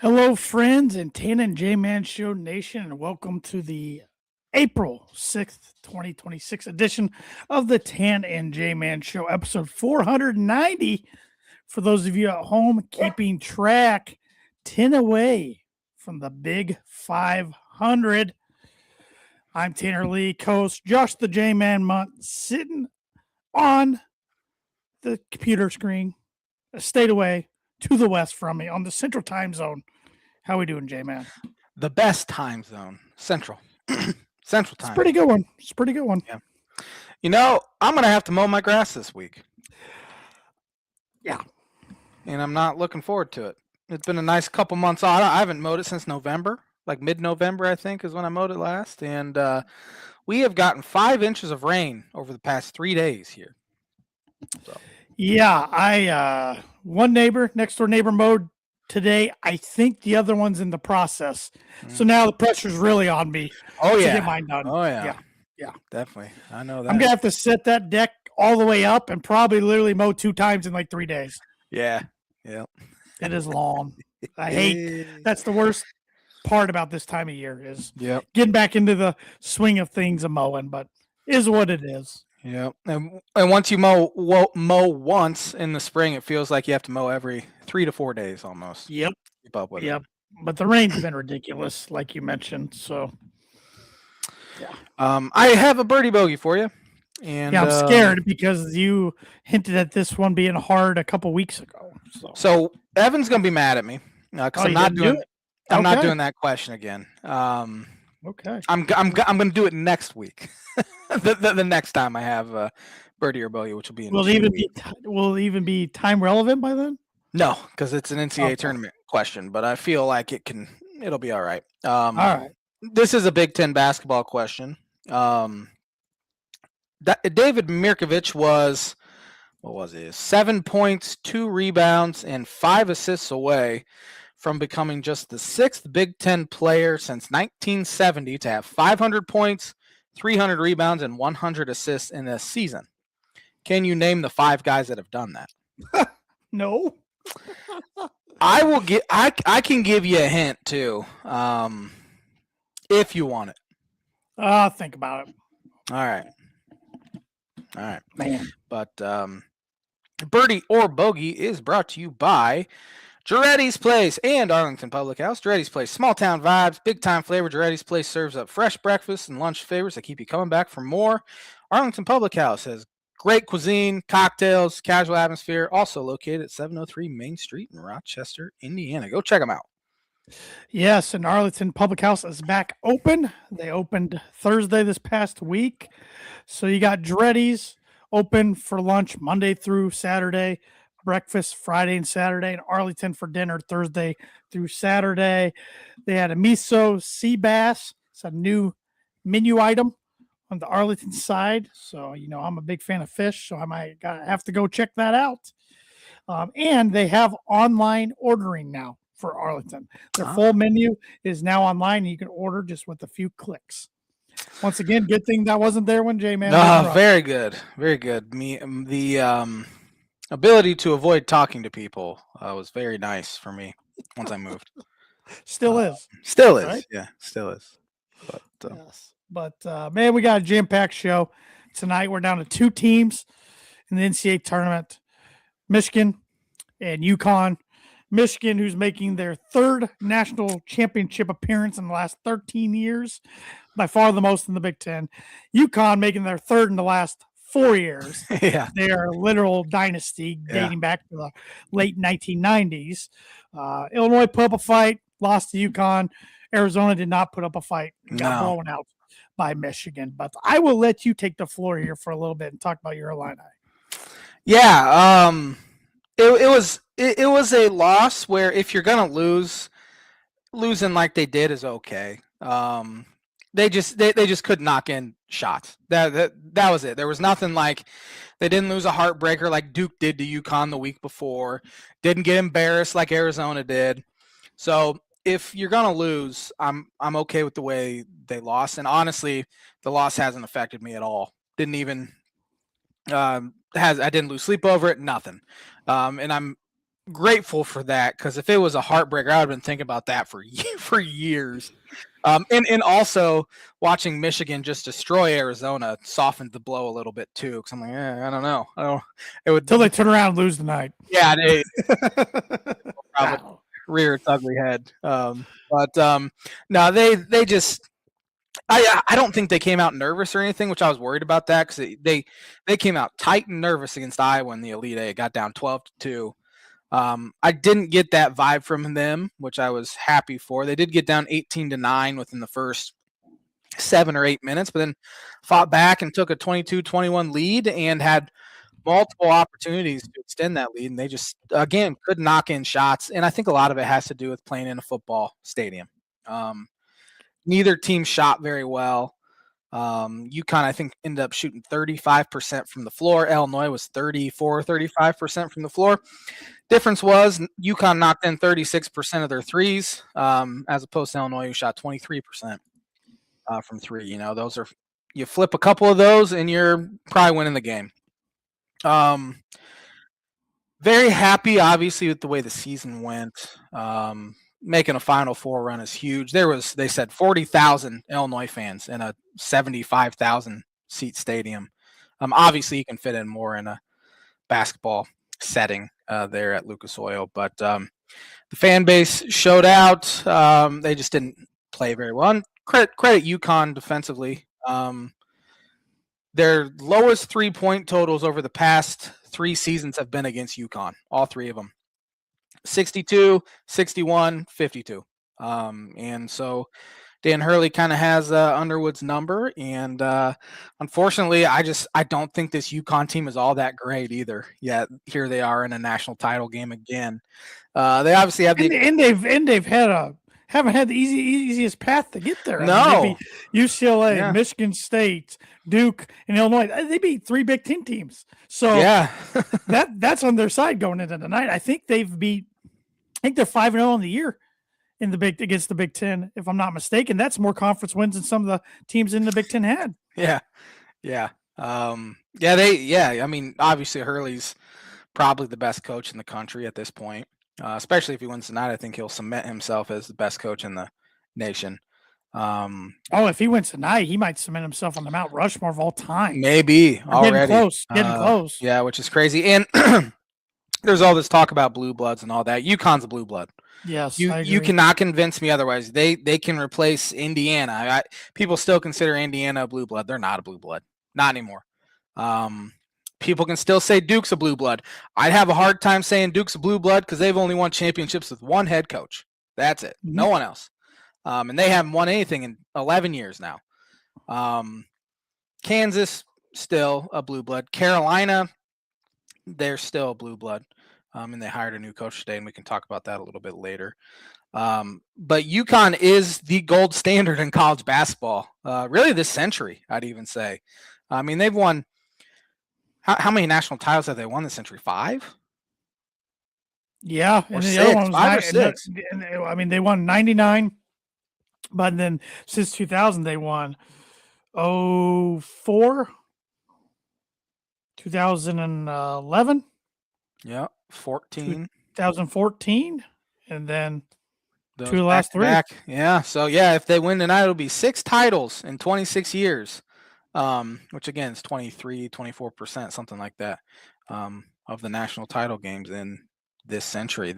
Hello, friends and Tan and J-Man Show Nation, and welcome to the April 6th, 2026 edition of the Tan and J-Man Show, episode 490. For those of you at home keeping track, 10 away from the big 500. I'm Tanner Lee, co-host Josh the J-Man Munt, sitting on the computer screen, a state away to the west from me on the central time zone. How we doing, J-Man? The best time zone, Central. Central time. It's a pretty good one. It's a pretty good one. Yeah. You know, I'm going to have to mow my grass this week. Yeah. And I'm not looking forward to it. It's been a nice couple months on. I haven't mowed it since November, like mid-November, I think, is when I mowed it last. And we have gotten 5 inches of rain over the past 3 days here. So. Yeah, one next door neighbor mowed today. I think the other one's in the process. So now the pressure's really on me. Oh, to yeah. Get mine done. Oh, yeah. Yeah. Definitely. I know that. I'm going to have to set that deck all the way up and probably literally mow 2 times in like 3 days. Yeah. Yeah. It is long. I hate that's the worst part about this time of year is getting back into the swing of things of mowing, but is what it is. Yeah, and once you mow once in the spring, it feels like you have to mow every 3 to 4 days almost. Yep. Keep up with it. But the rain's been ridiculous, like you mentioned. So, yeah. I have a birdie bogey for you. And yeah, I'm scared because you hinted at this one being hard a couple weeks ago. So Evan's gonna be mad at me because I'm not doing that question again. Okay. I'm gonna do it next week. the next time I have birdie or bogey, which will be in will it even be time relevant by then? No, because it's an NCAA tournament question, but I feel like it'll be all right. All right. This is a Big Ten basketball question. David Mirkovich was, 7 points, 2 rebounds, and 5 assists away from becoming just the 6th Big Ten player since 1970 to have 500 points, 300 rebounds, and 100 assists in a season. Can you name the 5 guys that have done that? No. I can give you a hint too, if you want it. I'll think about it. All right, man. But birdie or bogey is brought to you by Jarrety's Place and Arlington Public House. Jarrety's Place, small town vibes, big time flavor. Jarrety's Place serves up fresh breakfast and lunch favors that keep you coming back for more. Arlington Public House has great cuisine, cocktails, casual atmosphere. Also located at 703 Main Street in Rochester, Indiana. Go check them out. Yes, and Arlington Public House is back open. They opened Thursday this past week. So you got Jarrety's open for lunch Monday through Saturday, breakfast Friday and Saturday, and Arlington for dinner Thursday through Saturday. They had a miso sea bass. It's a new menu item on the Arlington side. So, I'm a big fan of fish, so I might have to go check that out. And they have online ordering now for Arlington. Their full menu is now online, and you can order just with a few clicks. Once again, good thing that wasn't there when J-Man was very good. Very good. The ability to avoid talking to people was very nice for me once I moved. Still is. Still is. Right? Yeah, still is. But, yes. But man, we got a jam-packed show tonight. We're down to 2 teams in the NCAA tournament, Michigan and UConn. Michigan, who's making their 3rd national championship appearance in the last 13 years, by far the most in the Big Ten. UConn making their 3rd in the last 4 years. Yeah. They are a literal dynasty dating back to the late 1990s. Illinois put up a fight, lost to UConn. Arizona did not put up a fight, got blown out by Michigan. But I will let you take the floor here for a little bit and talk about your Illini. Yeah, it was a loss where if you're gonna losing like they did is okay. They just couldn't knock in shots. That was it. There was nothing like they didn't lose a heartbreaker like Duke did to UConn the week before. Didn't get embarrassed like Arizona did. So if you're gonna lose, I'm okay with the way they lost. And honestly, the loss hasn't affected me at all. Didn't even I didn't lose sleep over it. Nothing. And I'm grateful for that, because if it was a heartbreaker, I would have been thinking about that for for years. And also watching Michigan just destroy Arizona softened the blow a little bit too, because I'm like, I don't know, it would Till they turn around and lose tonight. Yeah, they probably rear its ugly head. No, they just. I don't think they came out nervous or anything, which I was worried about that, because they came out tight and nervous against Iowa in the Elite Eight. It got down 12-2. I didn't get that vibe from them, which I was happy for. They did get down 18-9 within the first 7 or 8 minutes, but then fought back and took a 22-21 lead and had multiple opportunities to extend that lead, and they just, again, could knock in shots. And I think a lot of it has to do with playing in a football stadium. Neither team shot very well. UConn, I think, ended up shooting 35% from the floor. Illinois was 35% from the floor. Difference was UConn knocked in 36% of their threes, as opposed to Illinois, who shot 23% from three. Those are, you flip a couple of those and you're probably winning the game. Very happy, obviously, with the way the season went. Making a Final Four run is huge. They said 40,000 Illinois fans in a 75,000 seat stadium. Obviously, you can fit in more in a basketball setting there at Lucas Oil, but the fan base showed out. They just didn't play very well. And credit UConn defensively. Their lowest 3-point totals over the past 3 seasons have been against UConn, all 3 of them. 62, 61, 52. And so Dan Hurley kind of has Underwood's number. And unfortunately, I don't think this UConn team is all that great either. Yet here they are in a national title game again. They obviously have haven't had the easiest path to get there. No. I mean, UCLA, Michigan State, Duke, and Illinois. They beat 3 Big Ten teams. So that's on their side going into tonight. I think they're 5-0 in the year against the Big Ten, if I'm not mistaken. That's more conference wins than some of the teams in the Big Ten had. Yeah. I mean, obviously Hurley's probably the best coach in the country at this point. Especially if he wins tonight, I think he'll cement himself as the best coach in the nation. If he wins tonight, he might cement himself on the Mount Rushmore of all time. Maybe already. Getting close. Yeah, which is crazy. And there's all this talk about blue bloods and all that. UConn's a blue blood. Yes, you cannot convince me otherwise. They can replace Indiana. People still consider Indiana a blue blood. They're not a blue blood. Not anymore. People can still say Duke's a blue blood. I'd have a hard time saying Duke's a blue blood because they've only won championships with one head coach. That's it. Mm-hmm. No one else. And they haven't won anything in 11 years now. Kansas, still a blue blood. Carolina, they're still a blue blood. And they hired a new coach today, and we can talk about that a little bit later. But UConn is the gold standard in college basketball, really this century, I'd even say. I mean, they've won how many national titles have they won this century? 5? Yeah. Or 6, 5 or 6. I mean, they won 99, but then since 2000, they won 04, 2011. Yeah, 14. 2014, and then those 2 last 3. Back. Yeah, so if they win tonight, it'll be 6 titles in 26 years. Which again is 24%, something like that, of the national title games in this century.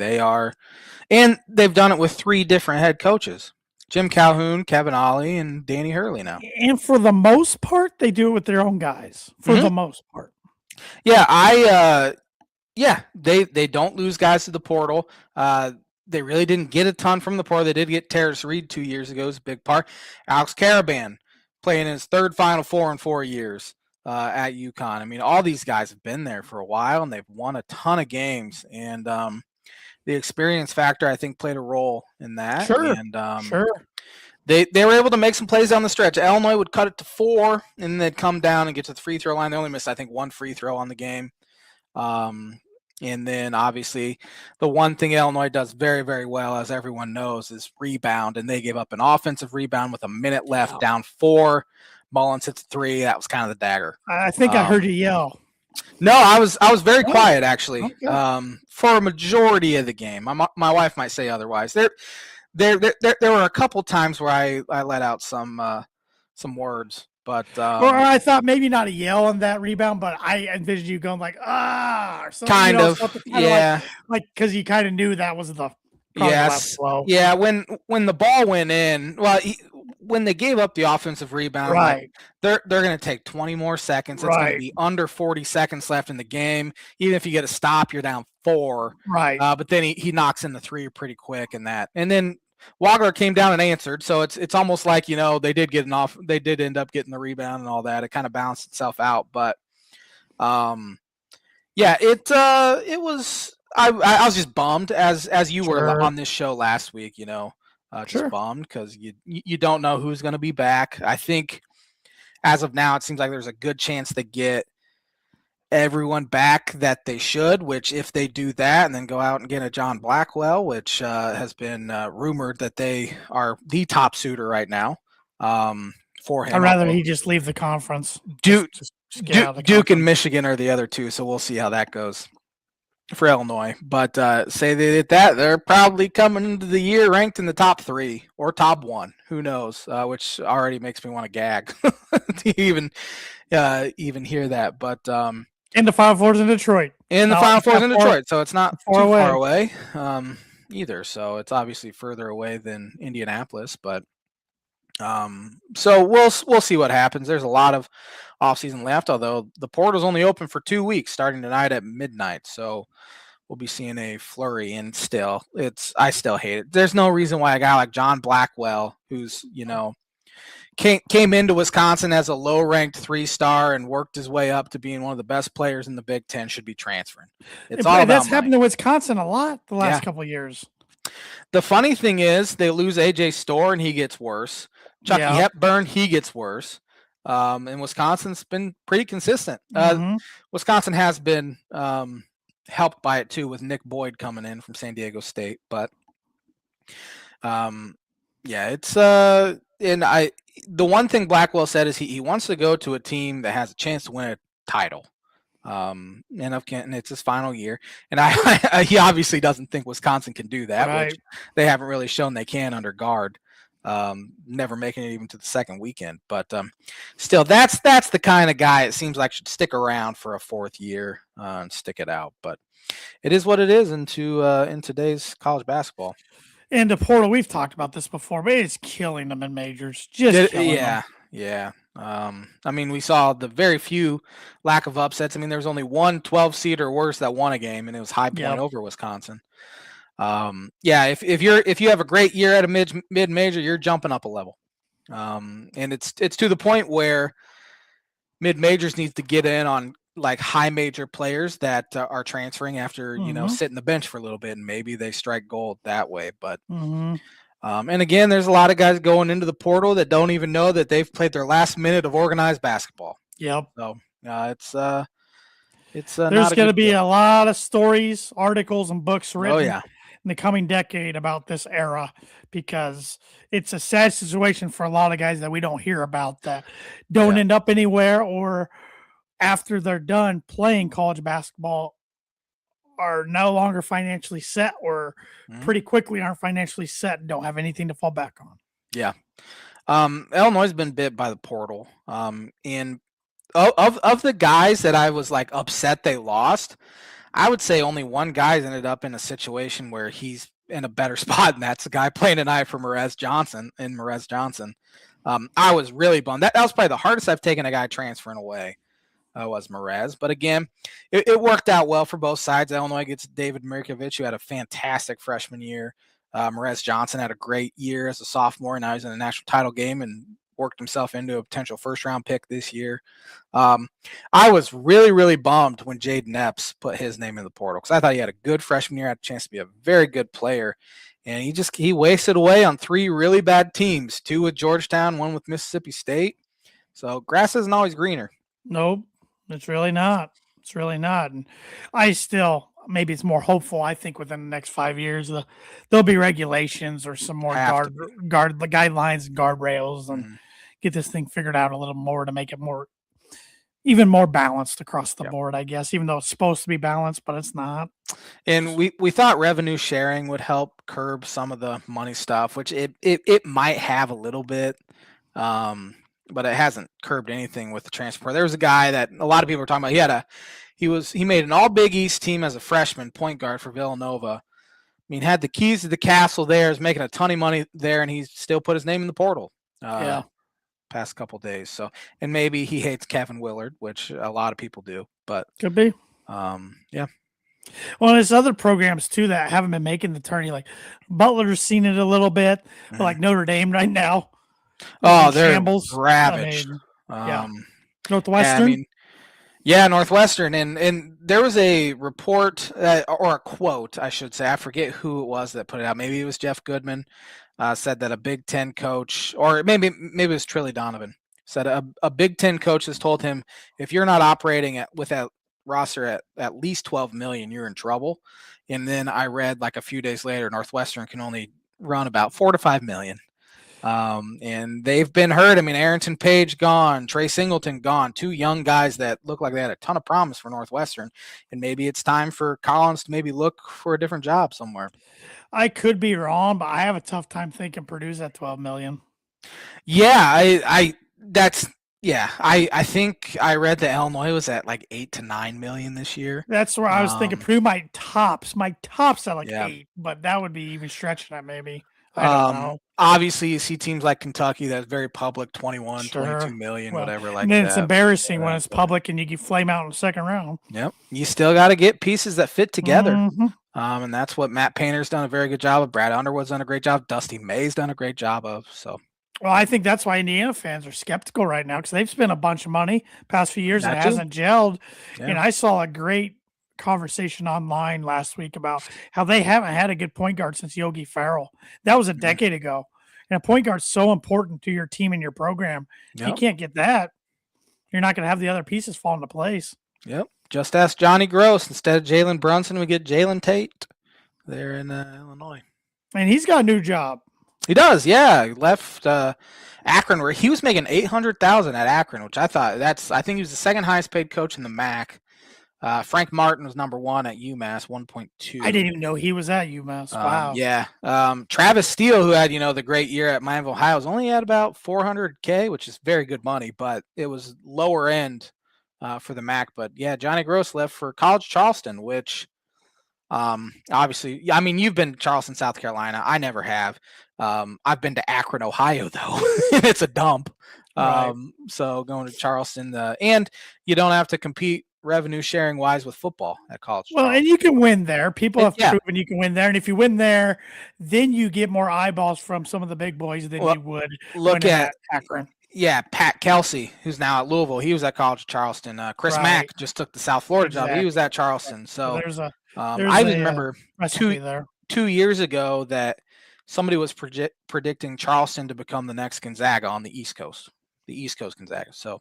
And they've done it with 3 different head coaches: Jim Calhoun, Kevin Ollie, and Danny Hurley now. And for the most part, they do it with their own guys. For the most part. Yeah, they don't lose guys to the portal. They really didn't get a ton from the portal. They did get Terrace Reed 2 years ago, is a big part. Alex Caravan playing his 3rd Final Four in 4 years at UConn. I mean, all these guys have been there for a while, and they've won a ton of games. And the experience factor, I think, played a role in that. Sure. And they were able to make some plays down the stretch. Illinois would cut it to 4, and they'd come down and get to the free throw line. They only missed, I think, 1 free throw on the game. And then, obviously, the one thing Illinois does very, very well, as everyone knows, is rebound. And they gave up an offensive rebound with a minute left, down 4. Mullins hits 3. That was kind of the dagger. I think I heard you yell. No, I was very Oh, quiet actually. okay. For a majority of the game. My wife might say otherwise. There were a couple times where I let out some words, but Or I thought maybe not a yell on that rebound, but I envisioned you going like or something, kind of, something kind of yeah. like because you kind of knew that was probably the last Yes. blow. Yeah, when the ball went in, when they gave up the offensive rebound, I'm like, Right, they're going to take 20 more seconds. It's going to right, be under 40 seconds left in the game. Even if you get a stop, you're down 4. right. But then he knocks in the 3 pretty quick and that. And then Wagler came down and answered. So it's almost like, they did they did end up getting the rebound and all that. It kind of balanced itself out, but um yeah, it was. I was just bummed as you were Sure, on this show last week. Just sure. bummed because you don't know who's going to be back. I think as of now, it seems like there's a good chance to get everyone back that they should. Which if they do that and then go out and get a John Blackwell, which has been rumored that they are the top suitor right now for I'd him. rather Although he just leave the conference. Duke, Just get out of the Duke and conference. Michigan are the other two, so we'll see how that goes for Illinois. But say they did that, they're probably coming into the year ranked in the top 3 or top 1. Who knows? Which already makes me want to gag to even hear that. But And the Final Four's in Detroit. in the Final Four's in Detroit, so it's not Far too far away. away either. So it's obviously further away than Indianapolis, but so we'll see what happens. There's a lot of offseason left, although the portal's only open for 2 weeks, starting tonight at midnight. So we'll be seeing a flurry. And still, I still hate it. There's no reason why a guy like John Blackwell, who's came into Wisconsin as a low-ranked 3-star and worked his way up to being one of the best players in the Big Ten, should be transferring. It's all about That's money. happened to Wisconsin a lot the last Yeah. couple of years. The funny thing is, they lose AJ Storr and he gets worse. Chucky Hepburn, he gets worse. And Wisconsin's been pretty consistent. Wisconsin has been helped by it too, with Nick Boyd coming in from San Diego State. But it's and the one thing Blackwell said is he wants to go to a team that has a chance to win a title. And it's his final year, and he obviously doesn't think Wisconsin can do that, Right. which they haven't really shown they can under Guard. Never making it even to the second weekend, but still, that's the kind of guy it seems like should stick around for a 4th year and stick it out. But it is what it is in today's college basketball. And the portal, we've talked about this before, but it's killing them in majors. Just killing them. Yeah. I mean, we saw the very few lack of upsets. I mean, there was only one 12 seed or worse that won a game, and it was High Point over Wisconsin. If you have a great year at a mid major, you're jumping up a level. And it's to the point where mid majors needs to get in on like high major players that are transferring after sitting the bench for a little bit, and maybe they strike gold that way. But and again, there's a lot of guys going into the portal that don't even know that they've played their last minute of organized basketball. Yep. So it's there's going to be a lot of stories, articles, and books written in the coming decade about this era, because it's a sad situation for a lot of guys that we don't hear about, that don't end up anywhere, or after they're done playing college basketball are no longer financially set, or pretty quickly aren't financially set and don't have anything to fall back on. Yeah. Illinois has been bit by the portal. And of the guys that I was like upset they lost, I would say only one guy's ended up in a situation where he's in a better spot, and that's the guy playing tonight for Morez Johnson. I was really bummed. That was probably the hardest I've taken a guy transferring away. Was Morez. But again, it worked out well for both sides. Illinois gets David Mirkovich, who had a fantastic freshman year. Morez Johnson had a great year as a sophomore. Now he's in a national title game and worked himself into a potential first-round pick this year. I was really, really bummed when Jaden Epps put his name in the portal, because I thought he had a good freshman year, had a chance to be a very good player. And he wasted away on 3 really bad teams, 2 with Georgetown, 1 with Mississippi State. So grass isn't always greener. Nope. It's really not. It's really not. And maybe it's more hopeful. I think within the next 5 years, there'll be regulations or some more guard guidelines and guardrails, and get this thing figured out a little more to make it more, even more balanced across the Yep. board, I guess, even though it's supposed to be balanced, but it's not. And we thought revenue sharing would help curb some of the money stuff, which it might have a little bit, but it hasn't curbed anything with the transfer. There was a guy that a lot of people were talking about. He made an all Big East team as a freshman point guard for Villanova. I mean, had the keys to the castle there, is making a ton of money there, and he still put his name in the portal. Yeah. Past couple days. So, and maybe he hates Kevin Willard, which a lot of people do. But Could be. Yeah. Well, there's other programs too that haven't been making the tourney. Like Butler's seen it a little bit, but like Notre Dame right now. Oh, they're shambles. ravaged. Northwestern. Northwestern, and there was a report or a quote, I should say. I forget who it was that put it out. Maybe it was Jeff Goodman. Said that a Big Ten coach, or maybe it was Trilly Donovan, said a Big Ten coach has told him, if you're not operating with a roster at least 12 million, you're in trouble. And then I read like a few days later, Northwestern can only run about 4 to 5 million. And they've been hurt. I mean, Arrington Page gone, Trey Singleton gone, 2 young guys that look like they had a ton of promise for Northwestern. And maybe it's time for Collins to maybe look for a different job somewhere. I could be wrong, but I have a tough time thinking Purdue's at 12 million. Yeah, I think I read that Illinois was at like 8 to 9 million this year. That's where I was thinking Purdue might tops at like 8, but that would be even stretching it maybe. I don't know. Obviously, you see teams like Kentucky that's very public, 21, 22 million, whatever like and then that. It's embarrassing when it's public and you get flame out in the second round. Yep. You still got to get pieces that fit together. And that's what Matt Painter's done a very good job of. Brad Underwood's done a great job. Dusty May's done a great job of. So, well, I think that's why Indiana fans are skeptical right now because they've spent a bunch of money past few years and it hasn't gelled. Yeah. And I saw a great conversation online last week about how they haven't had a good point guard since Yogi Ferrell. That was a decade ago. And a point guard's so important to your team and your program. If you can't get that, you're not going to have the other pieces fall into place. Yep. Just ask Johnny Gross. Instead of Jalen Brunson, we get Jalen Tate there in Illinois. And he's got a new job. He does, yeah. He left Akron, where he was making $800,000 at Akron, which I think he was the second highest paid coach in the MAC. Frank Martin was number 1 at UMass, 1.2. I didn't even know he was at UMass. Wow. Yeah. Travis Steele, who had the great year at Miami, Ohio, was only at about $400K, which is very good money, but it was lower end for the MAC. But yeah, Johnny Gross left for College Charleston, which obviously, I mean, you've been to Charleston, South Carolina. I never have. I've been to Akron, Ohio, though. It's a dump. Right. So going to Charleston, and you don't have to compete revenue sharing wise with football at college. Well, and you can win there. People have proven you can win there. And if you win there, then you get more eyeballs from some of the big boys than you would look at Akron. Yeah, Pat Kelsey, who's now at Louisville. He was at College Charleston. Chris Mack just took the South Florida job. He was at Charleston. So I remember 2 years ago that somebody was predicting Charleston to become the next Gonzaga on the East Coast Gonzaga. So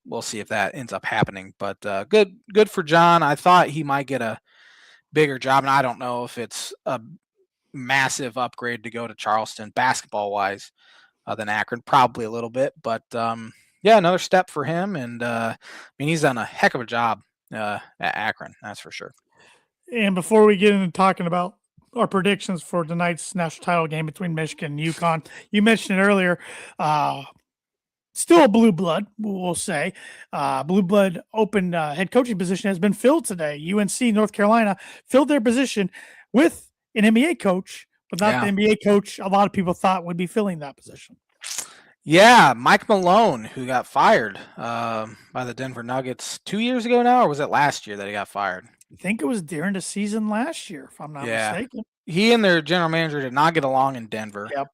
we'll see if that ends up happening. But good for John. I thought he might get a bigger job, and I don't know if it's a massive upgrade to go to Charleston basketball-wise than Akron. Probably a little bit, but another step for him. And I mean, he's done a heck of a job at Akron, that's for sure. And before we get into talking about our predictions for tonight's national title game between Michigan and UConn, you mentioned it earlier. Still a blue blood, we'll say. Blue blood open head coaching position has been filled today. UNC North Carolina filled their position with an NBA coach, but not the NBA coach a lot of people thought would be filling that position. Yeah, Mike Malone, who got fired by the Denver Nuggets 2 years ago now, or was it last year that he got fired? I think it was during the season last year, if I'm not mistaken. He and their general manager did not get along in Denver. Yep.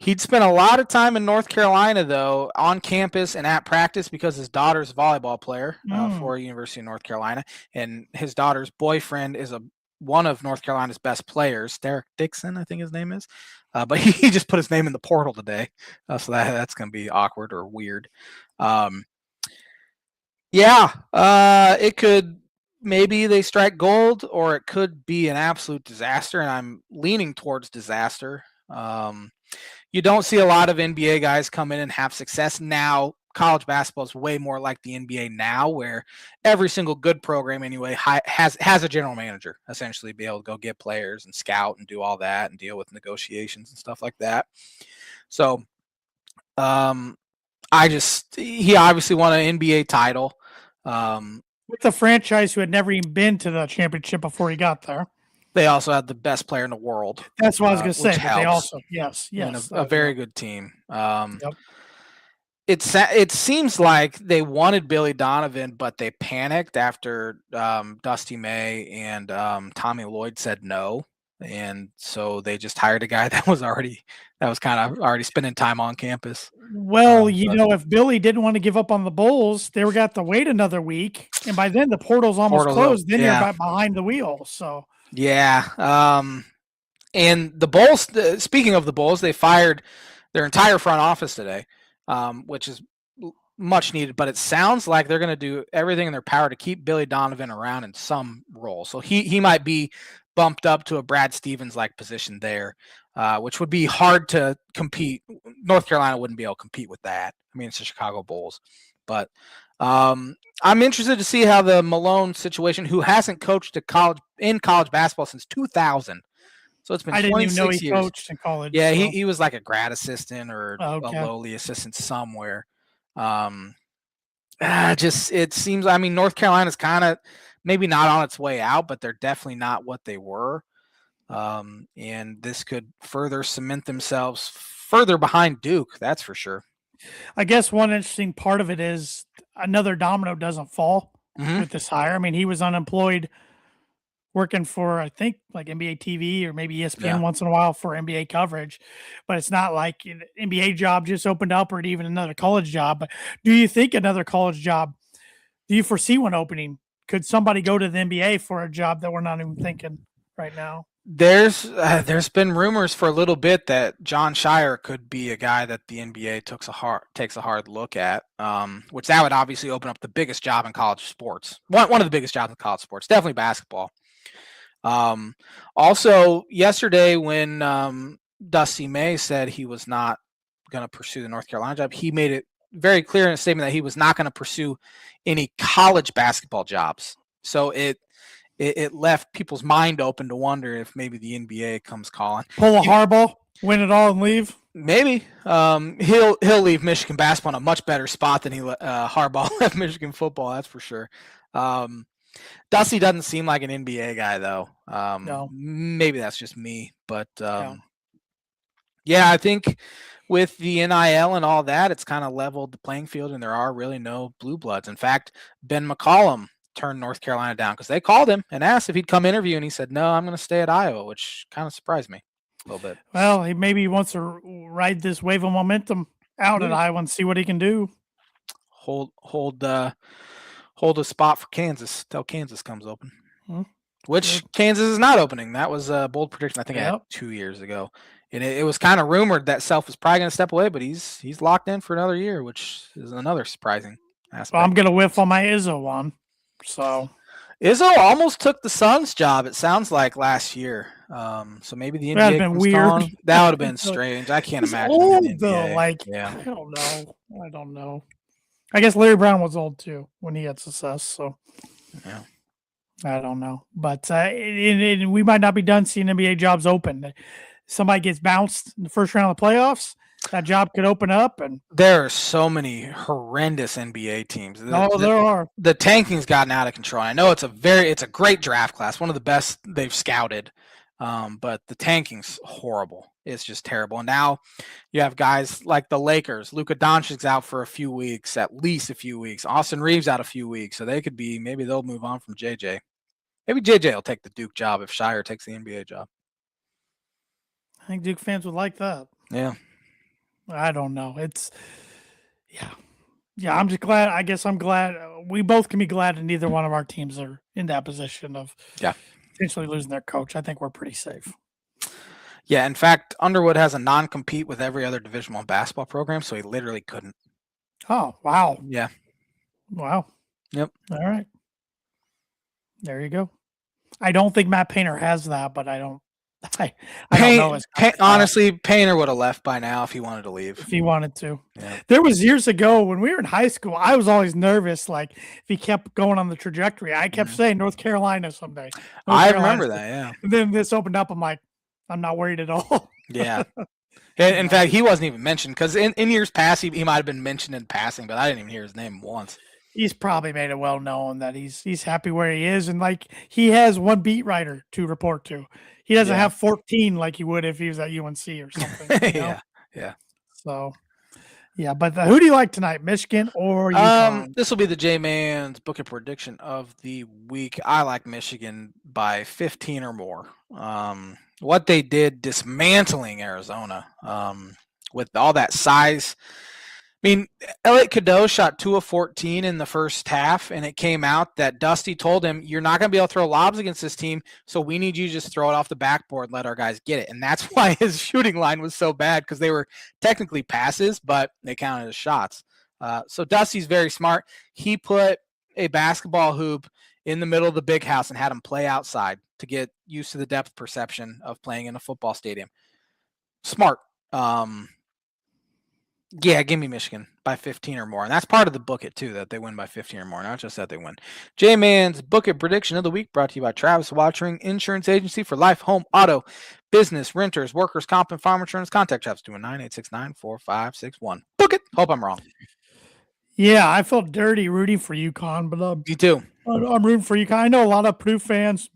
He'd spent a lot of time in North Carolina, though, on campus and at practice because his daughter's a volleyball player for University of North Carolina, and his daughter's boyfriend is one of North Carolina's best players, Derek Dixon, I think his name is. But he just put his name in the portal today, so that's going to be awkward or weird. It could maybe they strike gold, or it could be an absolute disaster, and I'm leaning towards disaster. You don't see a lot of NBA guys come in and have success. Now, college basketball is way more like the NBA now, where every single good program anyway has a general manager, essentially, be able to go get players and scout and do all that and deal with negotiations and stuff like that. So he obviously won an NBA title. With a franchise who had never even been to the championship before he got there. They also had the best player in the world. That's what I was going to say. But they also, yes, and a very good team. Yep. It seems like they wanted Billy Donovan, but they panicked after Dusty May and Tommy Lloyd said no, and so they just hired a guy that was kind of already spending time on campus. Well, if Billy didn't want to give up on the Bulls, they were got to wait another week, and by then the portal's almost closed. Then you're back behind the wheel. So yeah, and the Bulls. Speaking of the Bulls, they fired their entire front office today, which is much needed. But it sounds like they're going to do everything in their power to keep Billy Donovan around in some role. So he might be bumped up to a Brad Stevens-like position there, which would be hard to compete. North Carolina wouldn't be able to compete with that. I mean, it's the Chicago Bulls. But I'm interested to see how the Malone situation, who hasn't coached in college basketball since 2000. So it's been 26 years. I didn't even know he coached in college. Yeah, so. He was like a grad assistant or a lowly assistant somewhere. It seems, I mean, North Carolina's kind of maybe not on its way out, but they're definitely not what they were. And this could further cement themselves further behind Duke, that's for sure. I guess one interesting part of it is another domino doesn't fall with this hire. I mean, he was unemployed working for, I think, like NBA TV or maybe ESPN once in a while for NBA coverage, but it's not like an NBA job just opened up or even another college job. But do you think another college job, do you foresee one opening? Could somebody go to the NBA for a job that we're not even thinking right now? There's been rumors for a little bit that John Shire could be a guy that the NBA takes a hard look at, which that would obviously open up the biggest job in college sports. One of the biggest jobs in college sports, definitely basketball. Also, yesterday when Dusty May said he was not going to pursue the North Carolina job, he made it very clear in a statement that he was not going to pursue any college basketball jobs. So it left people's mind open to wonder if maybe the NBA comes calling. Pull a Harbaugh, win it all, and leave. Maybe he'll leave Michigan basketball in a much better spot than Harbaugh left Michigan football. That's for sure. Dusty doesn't seem like an NBA guy though. No. Maybe that's just me, but yeah, I think with the NIL and all that, it's kind of leveled the playing field, and there are really no blue bloods. In fact, Ben McCollum turned North Carolina down because they called him and asked if he'd come interview, and he said, no, I'm going to stay at Iowa, which kind of surprised me a little bit. Well, he wants to ride this wave of momentum out at Iowa and see what he can do. Hold a spot for Kansas till Kansas comes open, which Kansas is not opening. That was a bold prediction I think I had 2 years ago. And it was kind of rumored that Self was probably going to step away, but he's locked in for another year, which is another surprising aspect. Well, I'm going to whiff on my Izzo one. So Izzo almost took the Suns job, it sounds like, last year. So maybe the NBA been weird. That would have been strange. I can't imagine. Old though, I don't know. I guess Larry Brown was old too when he had success. So yeah, I don't know, but we might not be done seeing NBA jobs open. Somebody gets bounced in the first round of the playoffs, that job could open up. And there are so many horrendous NBA teams. There are. The tanking's gotten out of control. I know it's a great draft class, one of the best they've scouted, but the tanking's horrible. It's just terrible. And now you have guys like the Lakers. Luka Doncic's out for a few weeks, at least a few weeks. Austin Reeves out a few weeks, so maybe they'll move on from JJ. Maybe JJ will take the Duke job if Shire takes the NBA job. I think Duke fans would like that. Yeah. I don't know. I'm just glad. I guess I'm glad. We both can be glad that neither one of our teams are in that position of potentially losing their coach. I think we're pretty safe. Yeah. In fact, Underwood has a non-compete with every other Division I basketball program, so he literally couldn't. Oh, wow. Yeah. Wow. Yep. All right. There you go. I don't think Matt Painter has that, but I don't I don't know. Honestly, Painter would have left by now if he wanted to leave. If he wanted to. Yeah. There was years ago when we were in high school, I was always nervous. Like if he kept going on the trajectory, I kept saying North Carolina someday. I remember that. Yeah. And then this opened up. I'm like, I'm not worried at all. Yeah. In fact, he wasn't even mentioned because in years past, he might have been mentioned in passing, but I didn't even hear his name once. He's probably made it well known that he's happy where he is. And like he has one beat writer to report to. He doesn't have 14 like he would if he was at UNC or something. You know? Yeah. So, yeah. But who do you like tonight, Michigan or UConn? This will be the J-Man's book of prediction of the week. I like Michigan by 15 or more. What they did dismantling Arizona with all that size. I mean, Elliot Cadeau shot 2 of 14 in the first half, and it came out that Dusty told him, you're not going to be able to throw lobs against this team, so we need you to just throw it off the backboard and let our guys get it. And that's why his shooting line was so bad, because they were technically passes, but they counted as shots. So Dusty's very smart. He put a basketball hoop in the middle of the big house and had him play outside to get used to the depth perception of playing in a football stadium. Smart. Yeah, give me Michigan by 15 or more. And that's part of the book it, too, that they win by 15 or more, not just that they win. J-Man's book it prediction of the week brought to you by Travis Wottring Insurance Agency for life, home, auto, business, renters, workers, comp, and farm insurance. Contact Travis 219-869-4561. Book it. Hope I'm wrong. Yeah, I felt dirty rooting for UConn, but you too. I'm rooting for UConn. I know a lot of Purdue fans,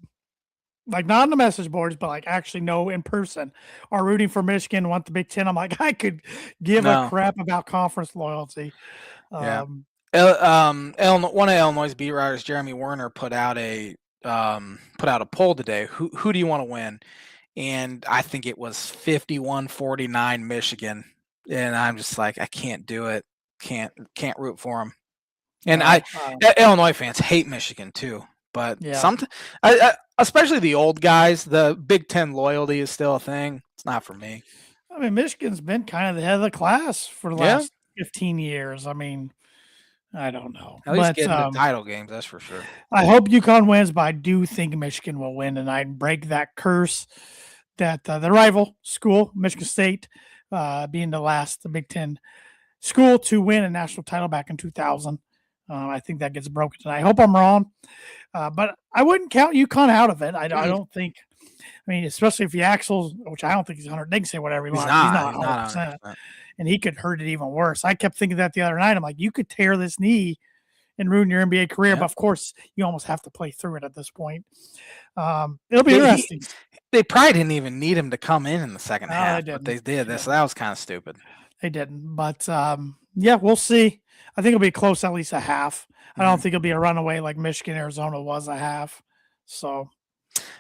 like not on the message boards, but like actually know in person, are rooting for Michigan, want the Big Ten. I'm like, I could give a crap about conference loyalty. Yeah. One of Illinois' beat writers, Jeremy Werner, put out a poll today. Who do you want to win? And I think it was 51-49 Michigan. And I'm just like, I can't do it. Can't root for them. And Illinois fans hate Michigan too. But especially the old guys, the Big Ten loyalty is still a thing. It's not for me. I mean, Michigan's been kind of the head of the class for the last 15 years. I mean, I don't know. At least getting the title games, that's for sure. I hope UConn wins, but I do think Michigan will win tonight and break that curse that the rival school, Michigan State, being the Big Ten school to win a national title back in 2000. I think that gets broken tonight. I hope I'm wrong. But I wouldn't count UConn out of it. I don't think. I mean, especially if the Axel, which I don't think he's 100. They can say whatever he wants. He's not 100%. And he could hurt it even worse. I kept thinking that the other night. I'm like, you could tear this knee and ruin your NBA career. But, of course, you almost have to play through it at this point. It'll be interesting. They probably didn't even need him to come in the second half. But they did. So that was kind of stupid. They didn't. But, we'll see. I think it'll be close, at least a half. I don't think it'll be a runaway like Michigan, Arizona was a half. So,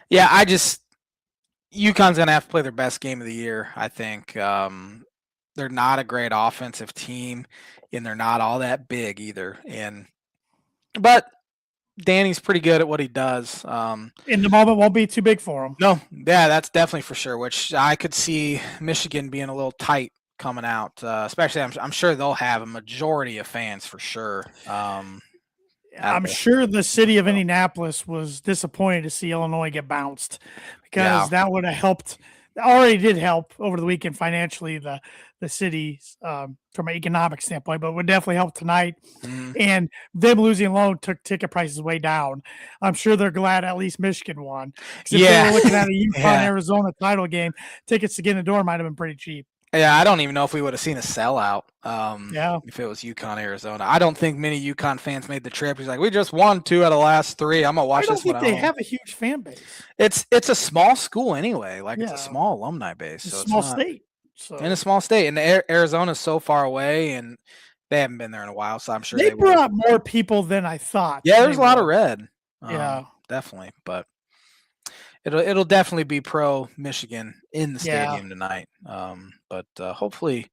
yeah, UConn's going to have to play their best game of the year, I think. They're not a great offensive team, and they're not all that big either. But Danny's pretty good at what he does. In the moment won't be too big for him. No, yeah, that's definitely for sure, which I could see Michigan being a little tight coming out, especially I'm sure they'll have a majority of fans for sure. I'm sure the city of Indianapolis was disappointed to see Illinois get bounced because that would have helped. Already did help over the weekend financially the city from an economic standpoint, but would definitely help tonight. And them losing alone took ticket prices way down. I'm sure they're glad at least Michigan won. If they were looking at a UConn Arizona title game, tickets to get in the door might have been pretty cheap. Yeah, I don't even know if we would have seen a sellout if it was UConn, Arizona. I don't think many UConn fans made the trip. He's like, we just won 2 out of the last 3. I'm going to watch this one. I don't think they have a huge fan base. It's a small school anyway. It's a small alumni base. It's a small state. So. In a small state. And Arizona's so far away, and they haven't been there in a while, so I'm sure they brought more people than I thought. Yeah, there's a lot of red. Yeah. Definitely. But it'll definitely be pro Michigan in the stadium tonight. But hopefully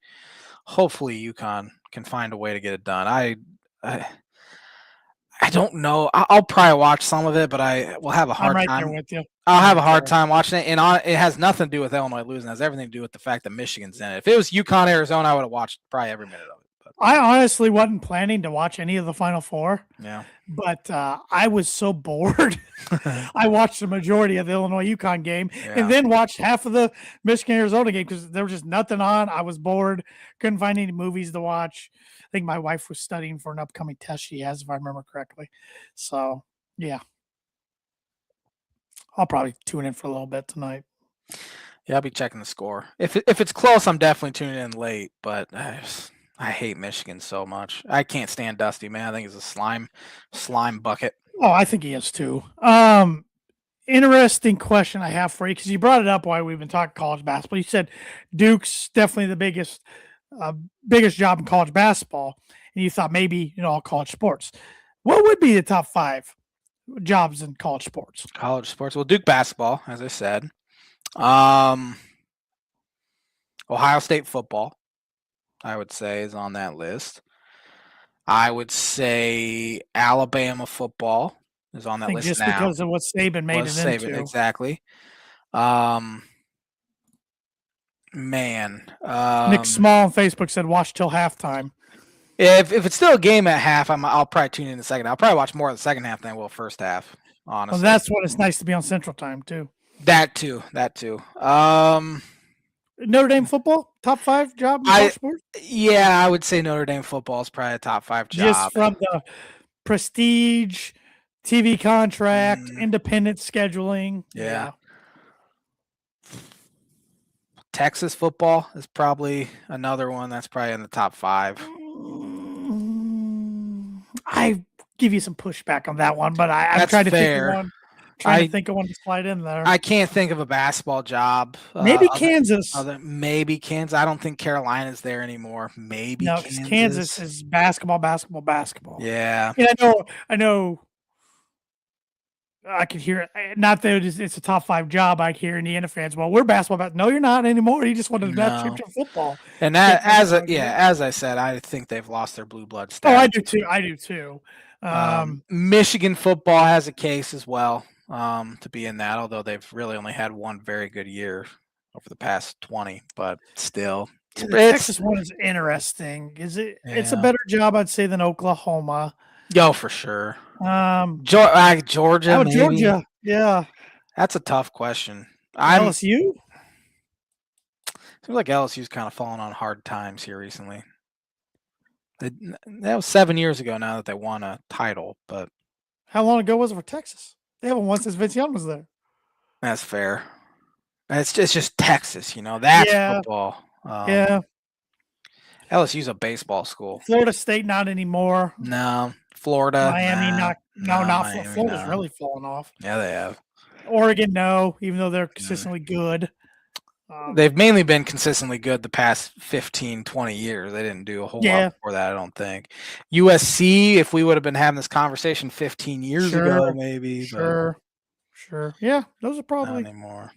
UConn can find a way to get it done. I don't know. I'll probably watch some of it, but I will have a hard time. I'm right there with you. I'll have a hard time watching it, and it has nothing to do with Illinois losing. It has everything to do with the fact that Michigan's in it. If it was UConn, Arizona, I would have watched probably every minute of it. I honestly wasn't planning to watch any of the Final Four, Yeah. but I was so bored. I watched the majority of the Illinois UConn game and then watched half of the Michigan Arizona game because there was just nothing on. I was bored, couldn't find any movies to watch. I think my wife was studying for an upcoming test she has, if I remember correctly. So, yeah. I'll probably tune in for a little bit tonight. Yeah, I'll be checking the score. If it's close, I'm definitely tuning in late. But I hate Michigan so much. I can't stand Dusty, man. I think he's a slime bucket. Oh, I think he is too. Interesting question I have for you because you brought it up while we've been talking college basketball. You said Duke's definitely the biggest job in college basketball, and you thought maybe all college sports. What would be the top 5 jobs in college sports? College sports. Well, Duke basketball, as I said. Ohio State football, I would say, is on that list. I would say Alabama football is on that list just now. Because of what Saban made it into. Exactly. Man. Nick Small on Facebook said watch till halftime. If it's still a game at half, I'll probably tune in the second. I'll probably watch more of the second half than I will first half, honestly. Well, that's when it's nice to be on Central Time, too. That too. Notre Dame football, top 5 job in college sports? Yeah, I would say Notre Dame football is probably a top 5 job. Just from the prestige, TV contract, independent scheduling. Yeah. Texas football is probably another one that's probably in the top 5. I give you some pushback on that one, but I'm trying to think of one. Trying to think of one to slide in there. I can't think of a basketball job. Maybe Kansas. Maybe Kansas. I don't think Carolina's there anymore. Maybe no, Kansas is basketball. Yeah. And I know. I could hear it. Not that it's a top 5 job. I hear Indiana fans. Well, we're basketball. No, you're not anymore. You just wanted to championship football. And that, as I said, I think they've lost their blue blood status. Oh, I do too. Michigan football has a case as well to be in that, although they've really only had one very good year over the past 20. But still, the Texas one is interesting. Is it? Yeah. It's a better job, I'd say, than Oklahoma. Yo, for sure. Georgia. Oh, maybe. Georgia. Yeah. That's a tough question. LSU? Seems like LSU's kind of fallen on hard times here recently. That was 7 years ago now that they won a title, but how long ago was it for Texas? They haven't won since Vince Young was there. That's fair. It's just Texas, That's football. Yeah. LSU's a baseball school. Florida State, not anymore. No. Florida. Miami, not Miami, Florida's really fallen off. Yeah, they have. Oregon, no, even though they're consistently good. They've mainly been consistently good the past 15, 20 years. They didn't do a whole lot before that, I don't think. USC, if we would have been having this conversation 15 years ago, maybe. Sure. Yeah, those are probably. Not anymore.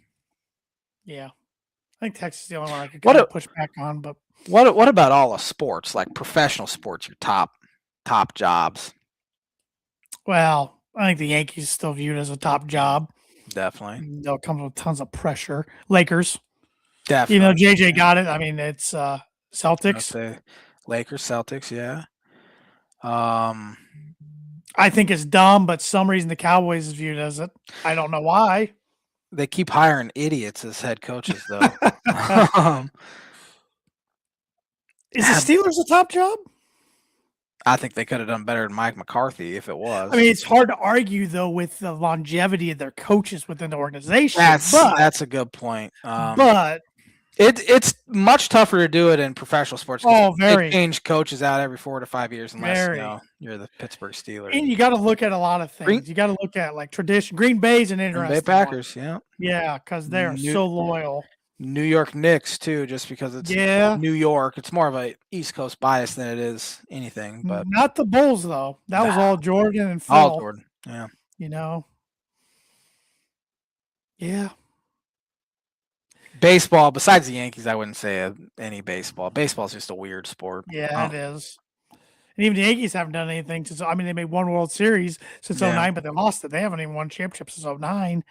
Yeah. I think Texas is the only one I could kind of push back on. But what about all the sports, like professional sports, your top jobs? Well, I think the Yankees still viewed as a top job. Definitely. They'll come with tons of pressure. Lakers. Definitely. JJ got it. I mean, it's Celtics. Lakers, Celtics, yeah. I think it's dumb, but some reason the Cowboys is viewed as it. I don't know why. They keep hiring idiots as head coaches, though. Is the Steelers a top job? I think they could have done better than Mike McCarthy if it was. I mean, it's hard to argue, though, with the longevity of their coaches within the organization. That's a good point. But it's much tougher to do it in professional sports. Oh, very. They change coaches out every 4 to 5 years unless you're the Pittsburgh Steelers. And you got to look at a lot of things. You got to look at like tradition. Green Bay's an interesting Green Bay Packers, one. Yeah, because they are so loyal. New York Knicks too, just because it's New York. It's more of a East Coast bias than it is anything. But not the Bulls though. That was all Jordan and Phil. All Jordan. Yeah. Yeah. Baseball, besides the Yankees, I wouldn't say any baseball. Baseball is just a weird sport. Yeah, it is. And even the Yankees haven't done anything since. I mean, they made one World Series since 09, but they lost it. They haven't even won championships since 09.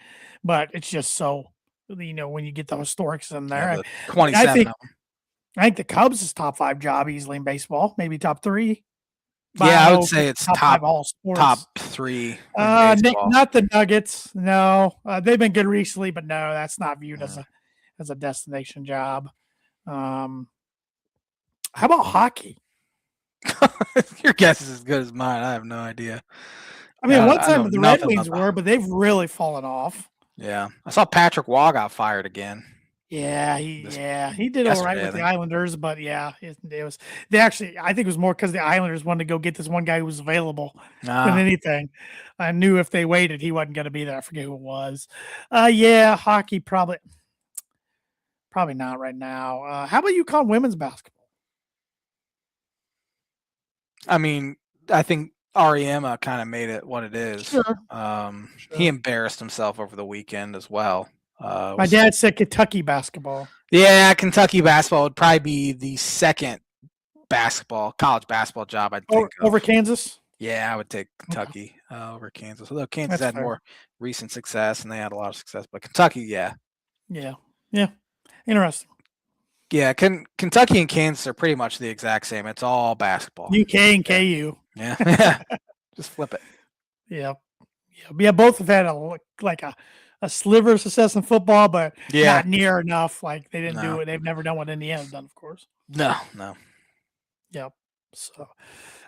But it's just so. When you get the historics in there, 27. I think the Cubs is top 5 job easily in baseball, maybe top 3. But Yeah, I I don't would know if say it's it's top 5 all sports. top 3 in baseball. Not the Nuggets. No, they've been good recently, but no, that's not viewed as a destination job. How about hockey? Your guess is as good as mine. I have no idea. I mean, one I know time the Red nothing Wings about. were, but they've really fallen off. Yeah, I saw Patrick Waugh got fired again. Yeah, This he did all right yesterday, I with the think. Islanders, but yeah, it was they actually I think it was more because the Islanders wanted to go get this one guy who was available than Nah, anything. I knew if they waited, he wasn't going to be there. I forget who it was. Yeah, hockey probably not right now. How about UConn women's basketball? I mean, I think Ariema kind of made it what it is. Sure. He embarrassed himself over the weekend as well. My dad said Kentucky basketball. Yeah, Kentucky basketball would probably be the second college basketball job I'd think over of. Kansas. Yeah, I would take Kentucky over Kansas. Although Kansas That's had fair. more recent success and they had a lot of success, but Kentucky, yeah. Interesting. Yeah, Kentucky and Kansas are pretty much the exact same. It's all basketball. UK and KU. Yeah. Just flip it. Yeah. Both have had a sliver of success in football, but not near enough. Like they didn't do it. They've never done what Indiana's done, of course. No. Yep. So,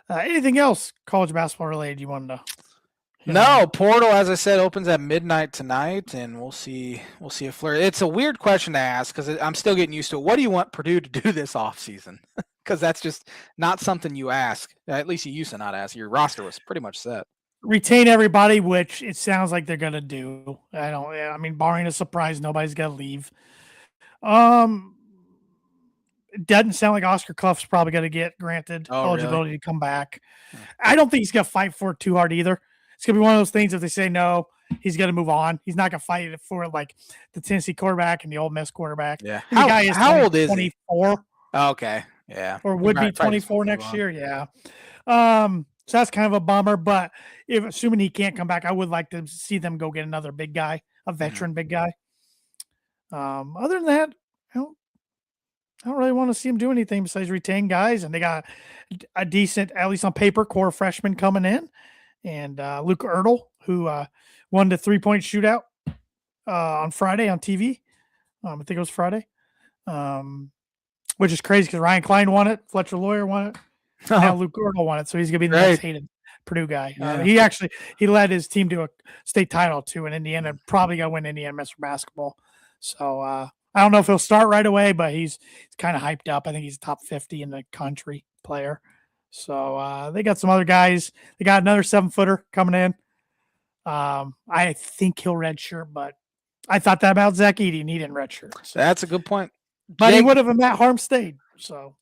anything else college basketball related you wanted to? No, portal, as I said, opens at midnight tonight, and we'll see a flurry. It's a weird question to ask because I'm still getting used to it. What do you want Purdue to do this offseason? Because that's just not something you ask. At least you used to not ask. Your roster was pretty much set. Retain everybody, which it sounds like they're going to do. I mean, barring a surprise, nobody's going to leave. It doesn't sound like Oscar Clough's probably going to get granted eligibility to come back. I don't think he's going to fight for it too hard either. It's going to be one of those things. If they say no, he's going to move on. He's not going to fight for like the Tennessee quarterback and the Ole Miss quarterback. Yeah. How old is 24? Okay. Yeah. Or would be 24 next year. Yeah. So that's kind of a bummer, but assuming he can't come back, I would like to see them go get another big guy, a veteran big guy. Other than that, I don't really want to see him do anything besides retain guys, and they got a decent, at least on paper, core freshman coming in. And Luke Ertl, who won the 3-point shootout on Friday on TV. I think it was Friday, which is crazy because Ryan Klein won it, Fletcher Lawyer won it, now Luke Ertl won it, so he's gonna be the next hated Purdue guy. Yeah. He led his team to a state title too in Indiana, and probably gonna win Indiana Mr. Basketball. So I don't know if he'll start right away, but he's kind of hyped up. I think he's top 50 in the country player. So they got some other guys. They got another 7-footer coming in. I think he'll redshirt, but I thought that about Zach Edey, and he didn't redshirt. So. That's a good point. But he would have if Matt Harm stayed. So.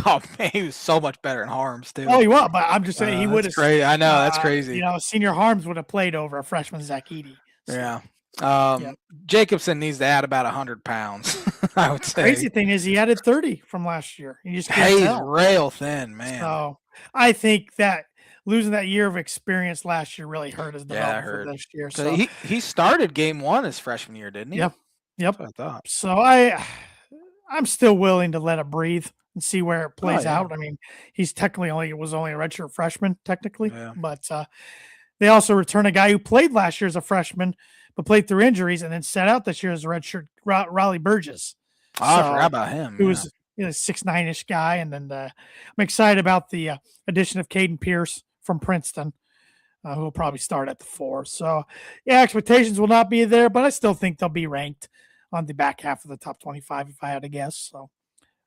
Oh man, he was so much better in Harms too. Oh, he was, but I'm just saying he would have. Great, I know that's crazy. Senior Harms would have played over a freshman Zach Edey. So. Yeah. Jacobson needs to add about 100 pounds. I would say. Crazy thing is he added 30 from last year. He just he's rail thin, man. So I think that losing that year of experience last year really hurt his development for this year. So he started game 1 his freshman year, didn't he? Yep. That's what I thought. So I'm still willing to let it breathe and see where it plays out. I mean, he's technically was only a redshirt freshman technically, but they also return a guy who played last year as a freshman, but played through injuries and then set out this year as a redshirt, Raleigh Burgess. I forgot about him. Who was 6'9" guy, and then I'm excited about the addition of Caden Pierce from Princeton, who will probably start at the 4. So, expectations will not be there, but I still think they'll be ranked on the back half of the top 25 if I had to guess. So,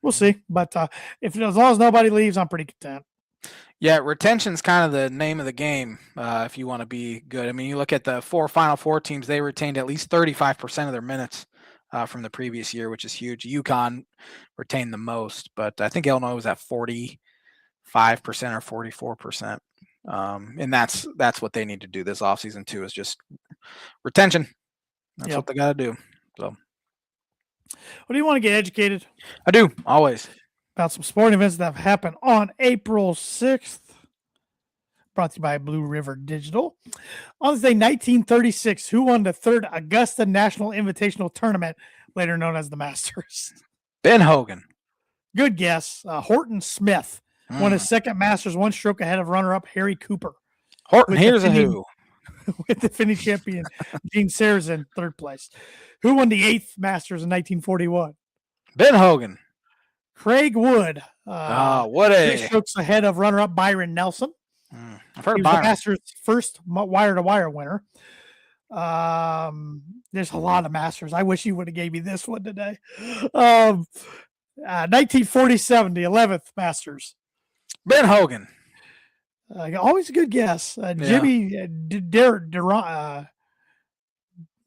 we'll see. But as long as nobody leaves, I'm pretty content. Yeah, retention's kind of the name of the game if you want to be good. I mean, you look at the 4 Final Four teams; they retained at least 35% of their minutes from the previous year, which is huge. UConn retained the most, but I think Illinois was at 45% or 44%. And that's what they need to do this offseason too, is just retention. That's what they got to do. So, what do you want to get educated? I do, always. About some sporting events that have happened on April 6th. Brought to you by Blue River Digital. On this day, 1936, who won the 3rd Augusta National Invitational Tournament, later known as the Masters? Ben Hogan. Good guess. Horton Smith won his second Masters, one stroke ahead of runner-up Harry Cooper. Horton, here's a who. With the defending champion Gene Sarazen, third place. Who won the 8th Masters in 1941? Ben Hogan. Craig Wood. What 3 strokes ahead of runner-up Byron Nelson. I've heard He was Byron. the Masters' first wire-to-wire winner. There's a lot of Masters. I wish you would have gave me this one today. 1947, the 11th Masters. Ben Hogan. Always a good guess. Jimmy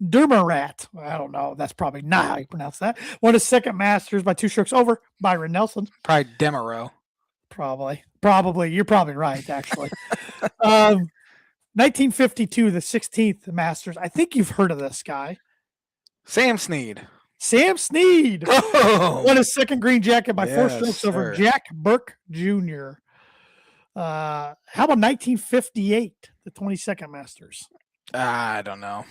Dermarat. I don't know. That's probably not how you pronounce that. Won his second Masters by 2 strokes over Byron Nelson. Probably Demeraux. Probably. You're probably right, actually. 1952, the 16th Masters. I think you've heard of this guy. Sam Snead. Sam Snead won his second green jacket by 4 strokes over sir. Jack Burke Jr. How about 1958, the 22nd Masters? I don't know.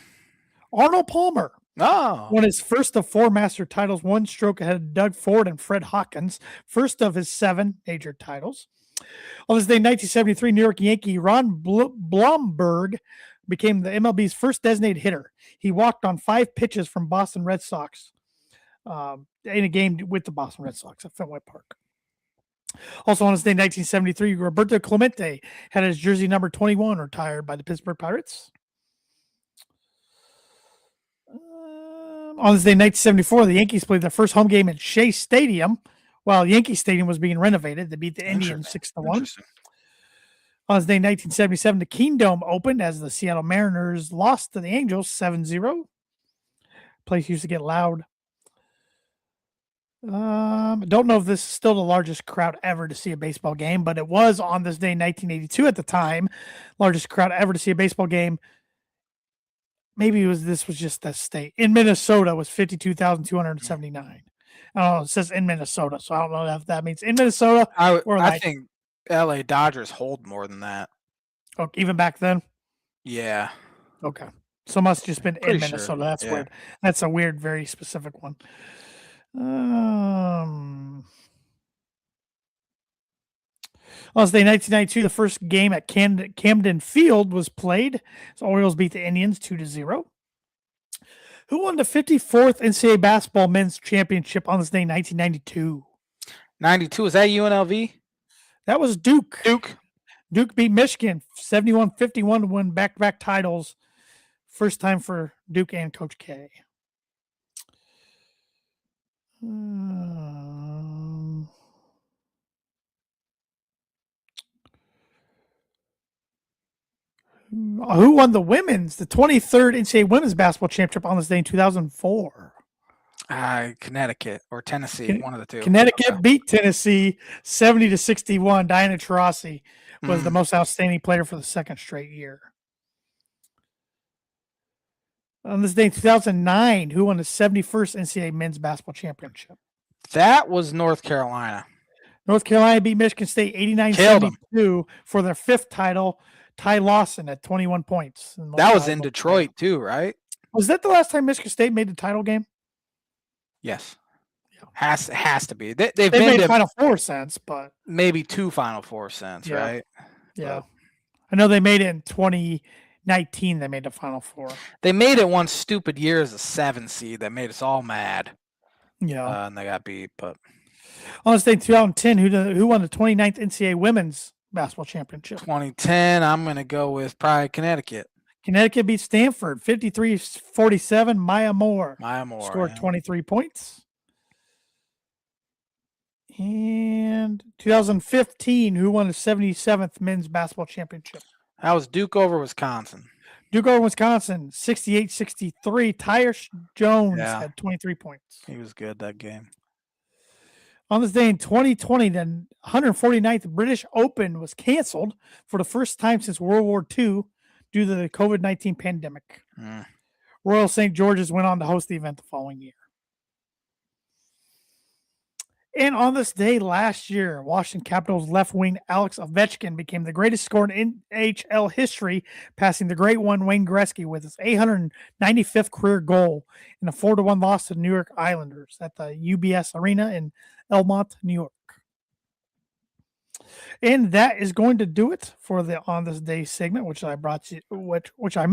Arnold Palmer won his first of 4 Master titles, 1 stroke ahead of Doug Ford and Fred Hawkins, first of his 7 major titles. On this day, 1973, New York Yankee Ron Blomberg became the MLB's first designated hitter. He walked on 5 pitches from Boston Red Sox in a game with the Boston Red Sox at Fenway Park. Also on this day, 1973, Roberto Clemente had his jersey number 21 retired by the Pittsburgh Pirates. On this day, 1974, the Yankees played their first home game at Shea Stadium while Yankee Stadium was being renovated. They beat the Indians 6-1. On this day, 1977, the Kingdome opened as the Seattle Mariners lost to the Angels 7-0. Place used to get loud. I don't know if this is still the largest crowd ever to see a baseball game, but it was on this day in 1982 at the time, largest crowd ever to see a baseball game. Maybe this was just the state. In Minnesota was 52,279. I don't know. It says in Minnesota, so I don't know if that means in Minnesota. I think LA Dodgers hold more than that. Oh, even back then? Yeah. Okay. So it must have just been in Minnesota. Sure. That's weird. That's a weird, very specific one. On this day, 1992, the first game at Camden Field was played. So Orioles beat the Indians 2-0. Who won the 54th NCAA basketball men's championship on this day, 1992? 92, is that UNLV? That was Duke. Duke beat Michigan 71-51 to win back-to-back titles. First time for Duke and Coach K. Who won the 23rd NCAA women's basketball championship on this day in 2004? Connecticut or Tennessee, one of the two. Connecticut beat Tennessee 70-61. Diana Taurasi was the most outstanding player for the second straight year. On this day in 2009, who won the 71st NCAA men's basketball championship? That was North Carolina. North Carolina beat Michigan State 89-72 for their 5th title. Ty Lawson at 21 points. That was in Detroit too, right? Was that the last time Michigan State made the title game? Yes. Yeah. Has to be. They've made Final Four since, but maybe 2 Final Four since, right? Yeah. I know they made it in 2019. They made the Final Four. They made it one stupid year as a 7 seed that made us all mad. Yeah. And they got beat, but on this day, 2010, who won the 29th NCAA women's basketball championship? 2010, I'm going to go with probably Connecticut. Connecticut beat Stanford 53-47. Maya Moore scored 23 points. And 2015, who won the 77th men's basketball championship? That was Duke over Wisconsin. Duke over Wisconsin, 68-63. Tyus Jones had 23 points. He was good that game. On this day in 2020, the 149th British Open was canceled for the first time since World War II due to the COVID-19 pandemic. Royal St. George's went on to host the event the following year. And on this day last year, Washington Capitals left wing Alex Ovechkin became the greatest scorer in NHL history, passing the great one Wayne Gretzky with his 895th career goal in a 4-1 loss to the New York Islanders at the UBS Arena in Elmont, New York. And that is going to do it for the On This Day segment, which I brought you, which I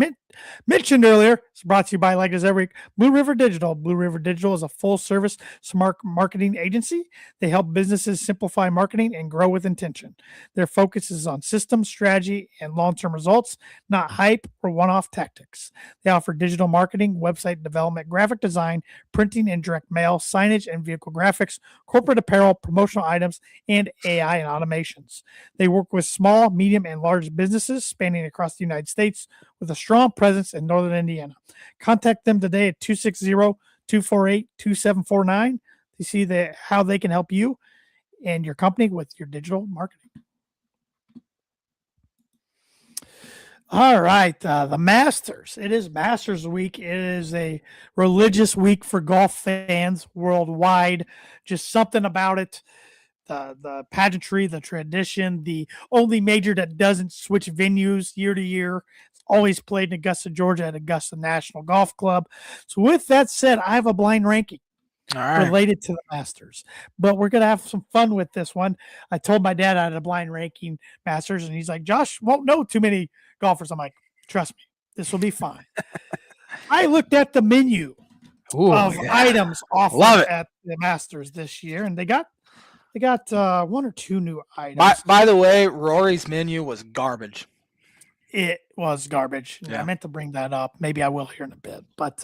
mentioned earlier. It's brought to you by, like as every Blue River Digital. Blue River Digital is a full-service smart marketing agency. They help businesses simplify marketing and grow with intention. Their focus is on systems, strategy, and long-term results, not hype or one-off tactics. They offer digital marketing, website development, graphic design, printing and direct mail, signage and vehicle graphics, corporate apparel, promotional items, and AI and automations. They work with small, medium, and large businesses spanning across the United States with a strong presence in Northern Indiana. Contact them today at 260-248-2749 to see how they can help you and your company with your digital marketing. All right, the Masters. It is Masters Week. It is a religious week for golf fans worldwide. Just something about it. The pageantry, the tradition, the only major that doesn't switch venues year to year. It's always played in Augusta, Georgia at Augusta National Golf Club. So with that said, I have a blind ranking related to the Masters. But we're going to have some fun with this one. I told my dad I had a blind ranking Masters, and he's like, Josh won't know too many golfers. I'm like, trust me, this will be fine. I looked at the menu of items offered at the Masters this year, and they got one or two new items. By the way, Rory's menu was garbage. It was garbage. Yeah. I meant to bring that up. Maybe I will here in a bit. But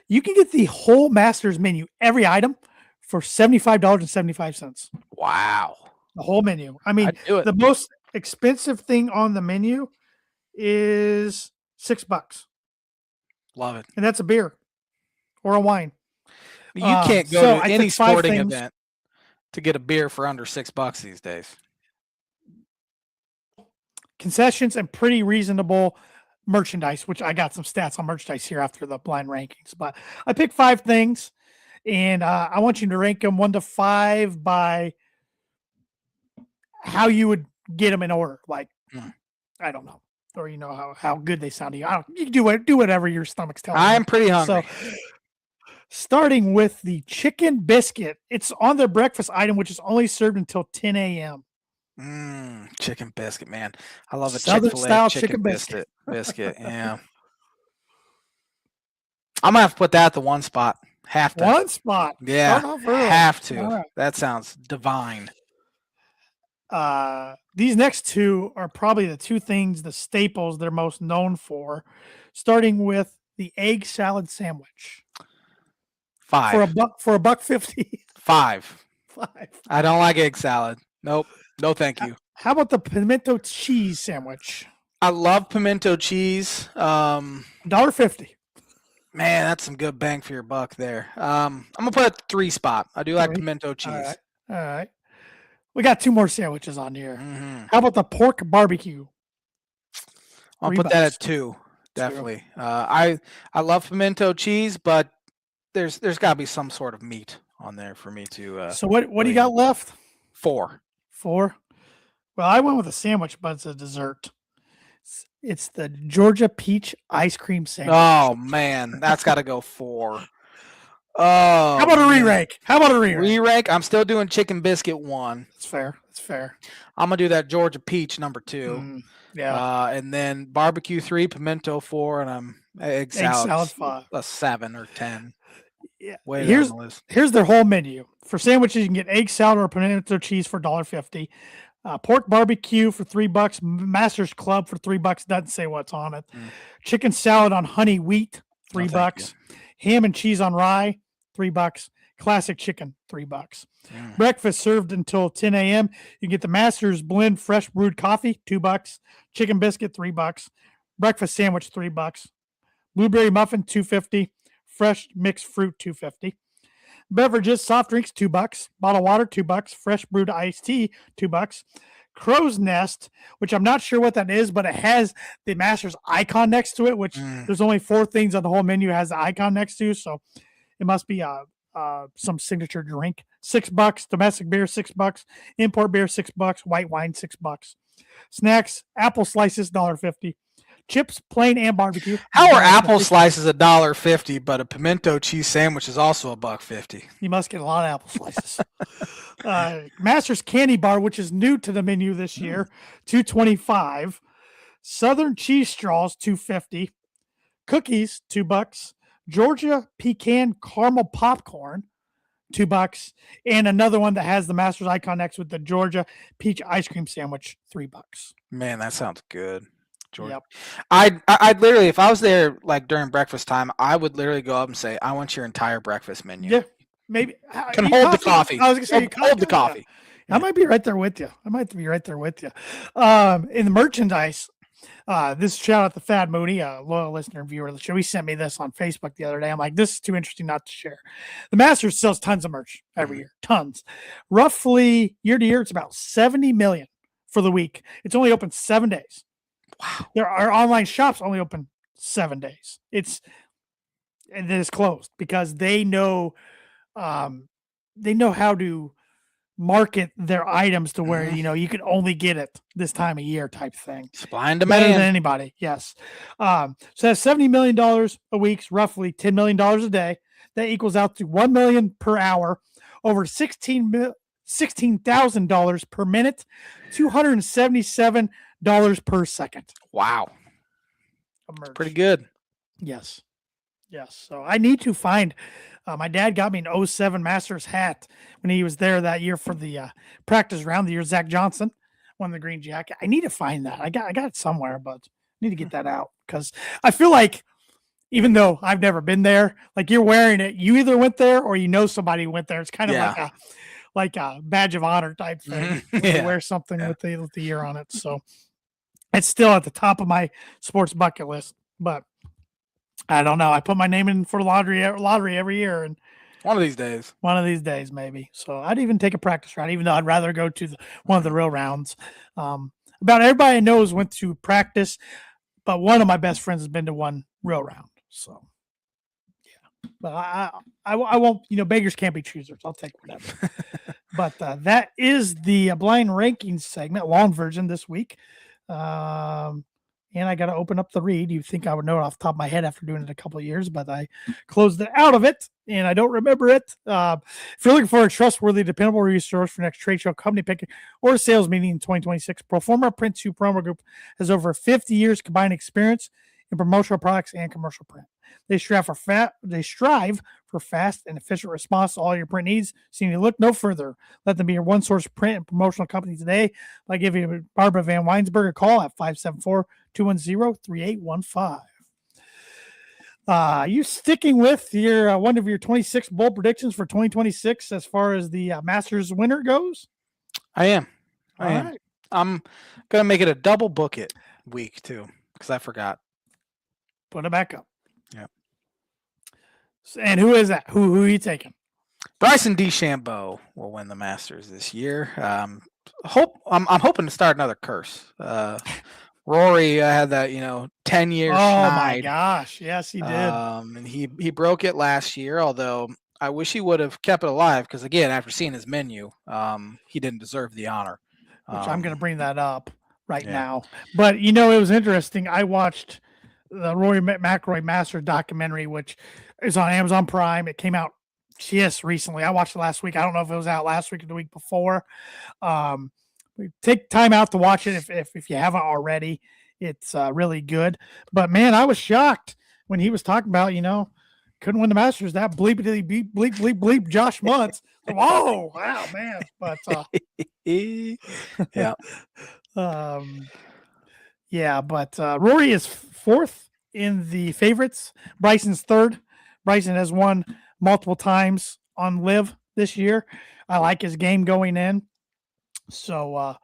you can get the whole Masters menu, every item, for $75.75. Wow. The whole menu. I mean, the most expensive thing on the menu is $6. Love it. And that's a beer or a wine. You can't go to any sporting event to get a beer for under $6 these days. Concessions and pretty reasonable merchandise, which I got some stats on merchandise here after the blind rankings. But I picked 5 things, and I want you to rank them 1 to 5 by how you would get them in order. Like, I don't know. Or you know how good they sound to you. You can do whatever your stomach's telling you. I'm pretty hungry. So, starting with the chicken biscuit. It's on their breakfast item, which is only served until 10 a.m. Chicken biscuit, man. I love a Southern style chicken biscuit. Yeah. I'm going to have to put that at the one spot. Have to. One spot. Yeah. Have to. Right. That sounds divine. These next two are probably the two things, the staples they're most known for, starting with the egg salad sandwich. 5. For $1.50. 5. 5. I don't like egg salad. Nope. No, thank you. How about the pimento cheese sandwich? I love pimento cheese. $1.50. Man, that's some good bang for your buck there. I'm gonna put it at the 3 spot. I do like pimento cheese. All right. We got 2 more sandwiches on here. Mm-hmm. How about the pork barbecue? I'll put that at 2. Definitely. I love pimento cheese, but there's got to be some sort of meat on there for me to. So what do you got left? 4. 4. Well, I went with a sandwich, but it's a dessert. It's the Georgia peach ice cream sandwich. Oh man, that's got to go 4. Oh, how about a re-rank? Re-rank. I'm still doing chicken biscuit 1. That's fair. I'm gonna do that Georgia peach number 2. Yeah. And then barbecue 3, pimento 4, and I'm egg salad 5. A 7 or 10. Yeah. Way here's down the list. Here's their whole menu. For sandwiches, you can get egg salad or pimento cheese for $1.50. Pork barbecue for $3. Masters Club for $3. Doesn't say what's on it. Chicken salad on honey wheat, $3. Ham and cheese on rye, $3. Classic chicken, $3. Breakfast served until 10 a.m. You get the Masters blend fresh brewed coffee, $2. Chicken biscuit, $3. Breakfast sandwich, $3. Blueberry muffin, $2.50. Fresh mixed fruit, $2.50. Beverages, soft drinks, $2. Bottled water, $2. Fresh brewed iced tea, $2. Crow's Nest, which I'm not sure what that is, but it has the Masters icon next to it, which there's only 4 things on the whole menu it has the icon next to, so it must be a some signature drink, $6. Domestic beer, $6. Import beer, $6. White wine, $6. Snacks, apple slices, $1.50. Chips, plain and barbecue. How are apple $1.50. slices $1.50, but a pimento cheese sandwich is also $1.50? You must get a lot of apple slices. Master's Candy Bar, which is new to the menu this year, $2.25. Southern Cheese Straws, $2.50. Cookies, $2. Georgia Pecan Caramel Popcorn, $2. And another one that has the Master's icon next with the Georgia Peach Ice Cream Sandwich, $3. Man, that sounds good. Georgia. Yep. I'd literally, if I was there like during breakfast time, I would literally go up and say, "I want your entire breakfast menu." Yeah, maybe. Can hold the coffee. I was gonna say hold the coffee. I might be right there with you. In the merchandise, this shout out to Thad Mooney, a loyal listener and viewer of the show. He sent me this on Facebook the other day. I'm like, this is too interesting not to share. The Masters sells tons of merch every year, tons. Roughly year to year, it's about 70 million for the week. It's only open 7 days. Wow. There are online shops only open 7 days. It is closed because they know how to market their items to where you can only get it this time of year type thing. Supply and Better demand. than anybody. Yes. So that's $70 million a week, roughly $10 million a day. That equals out to $1 million per hour, over $16,000 per minute, $277 per second. Wow. That's pretty good. Yes. So I need to find. My dad got me an 07 Masters hat when he was there that year for the practice round. The year Zach Johnson won the green jacket. I need to find that. I got it somewhere, but I need to get that out because I feel like even though I've never been there, like you're wearing it, you either went there or somebody went there. It's kind of like a badge of honor type thing. You wear something with the year on it. So it's still at the top of my sports bucket list, but I don't know. I put my name in for lottery every year, and one of these days, maybe. So I'd even take a practice round, even though I'd rather go to one of the real rounds. About everybody I know went to practice, but one of my best friends has been to one real round. So yeah, but I won't. Beggars can't be choosers. I'll take whatever. But that is the blind rankings segment, long version this week. And I got to open up the read. You think I would know it off the top of my head after doing it a couple of years, but I closed it out of it and I don't remember it. If you're looking for a trustworthy, dependable resource for next trade show, company pick, or sales meeting in 2026, Proforma Print 2 Promo Group has over 50 years combined experience in promotional products and commercial print. They strive for fast and efficient response to all your print needs. So you look no further. Let them be your one source print and promotional company today by giving Barbara Van Weinsberg a call at 574-210-3815. You sticking with your one of your 26 bold predictions for 2026 as far as the Masters winner goes? I am. Right. I'm gonna make it a double book it week too because I forgot. Put it back up. Yeah. And who is that? Who are you taking? Bryson DeChambeau will win the Masters this year. I'm hoping to start another curse. Rory had that 10-year. Oh my gosh! Yes, he did. And he broke it last year. Although I wish he would have kept it alive because again, after seeing his menu, he didn't deserve the honor. Which I'm going to bring that up right now. But it was interesting. I watched the Rory McIlroy Masters documentary, which is on Amazon Prime. It came out just recently. I watched it last week. I don't know if it was out last week or the week before. Take time out to watch it if you haven't already. It's really good. But man, I was shocked when he was talking about couldn't win the Masters. That bleepity beep bleep bleep bleep Josh Muntz. Whoa, wow, man! But But Rory is fourth in the favorites. Bryson's third. Bryson has won multiple times on Live this year. I like his game going in. So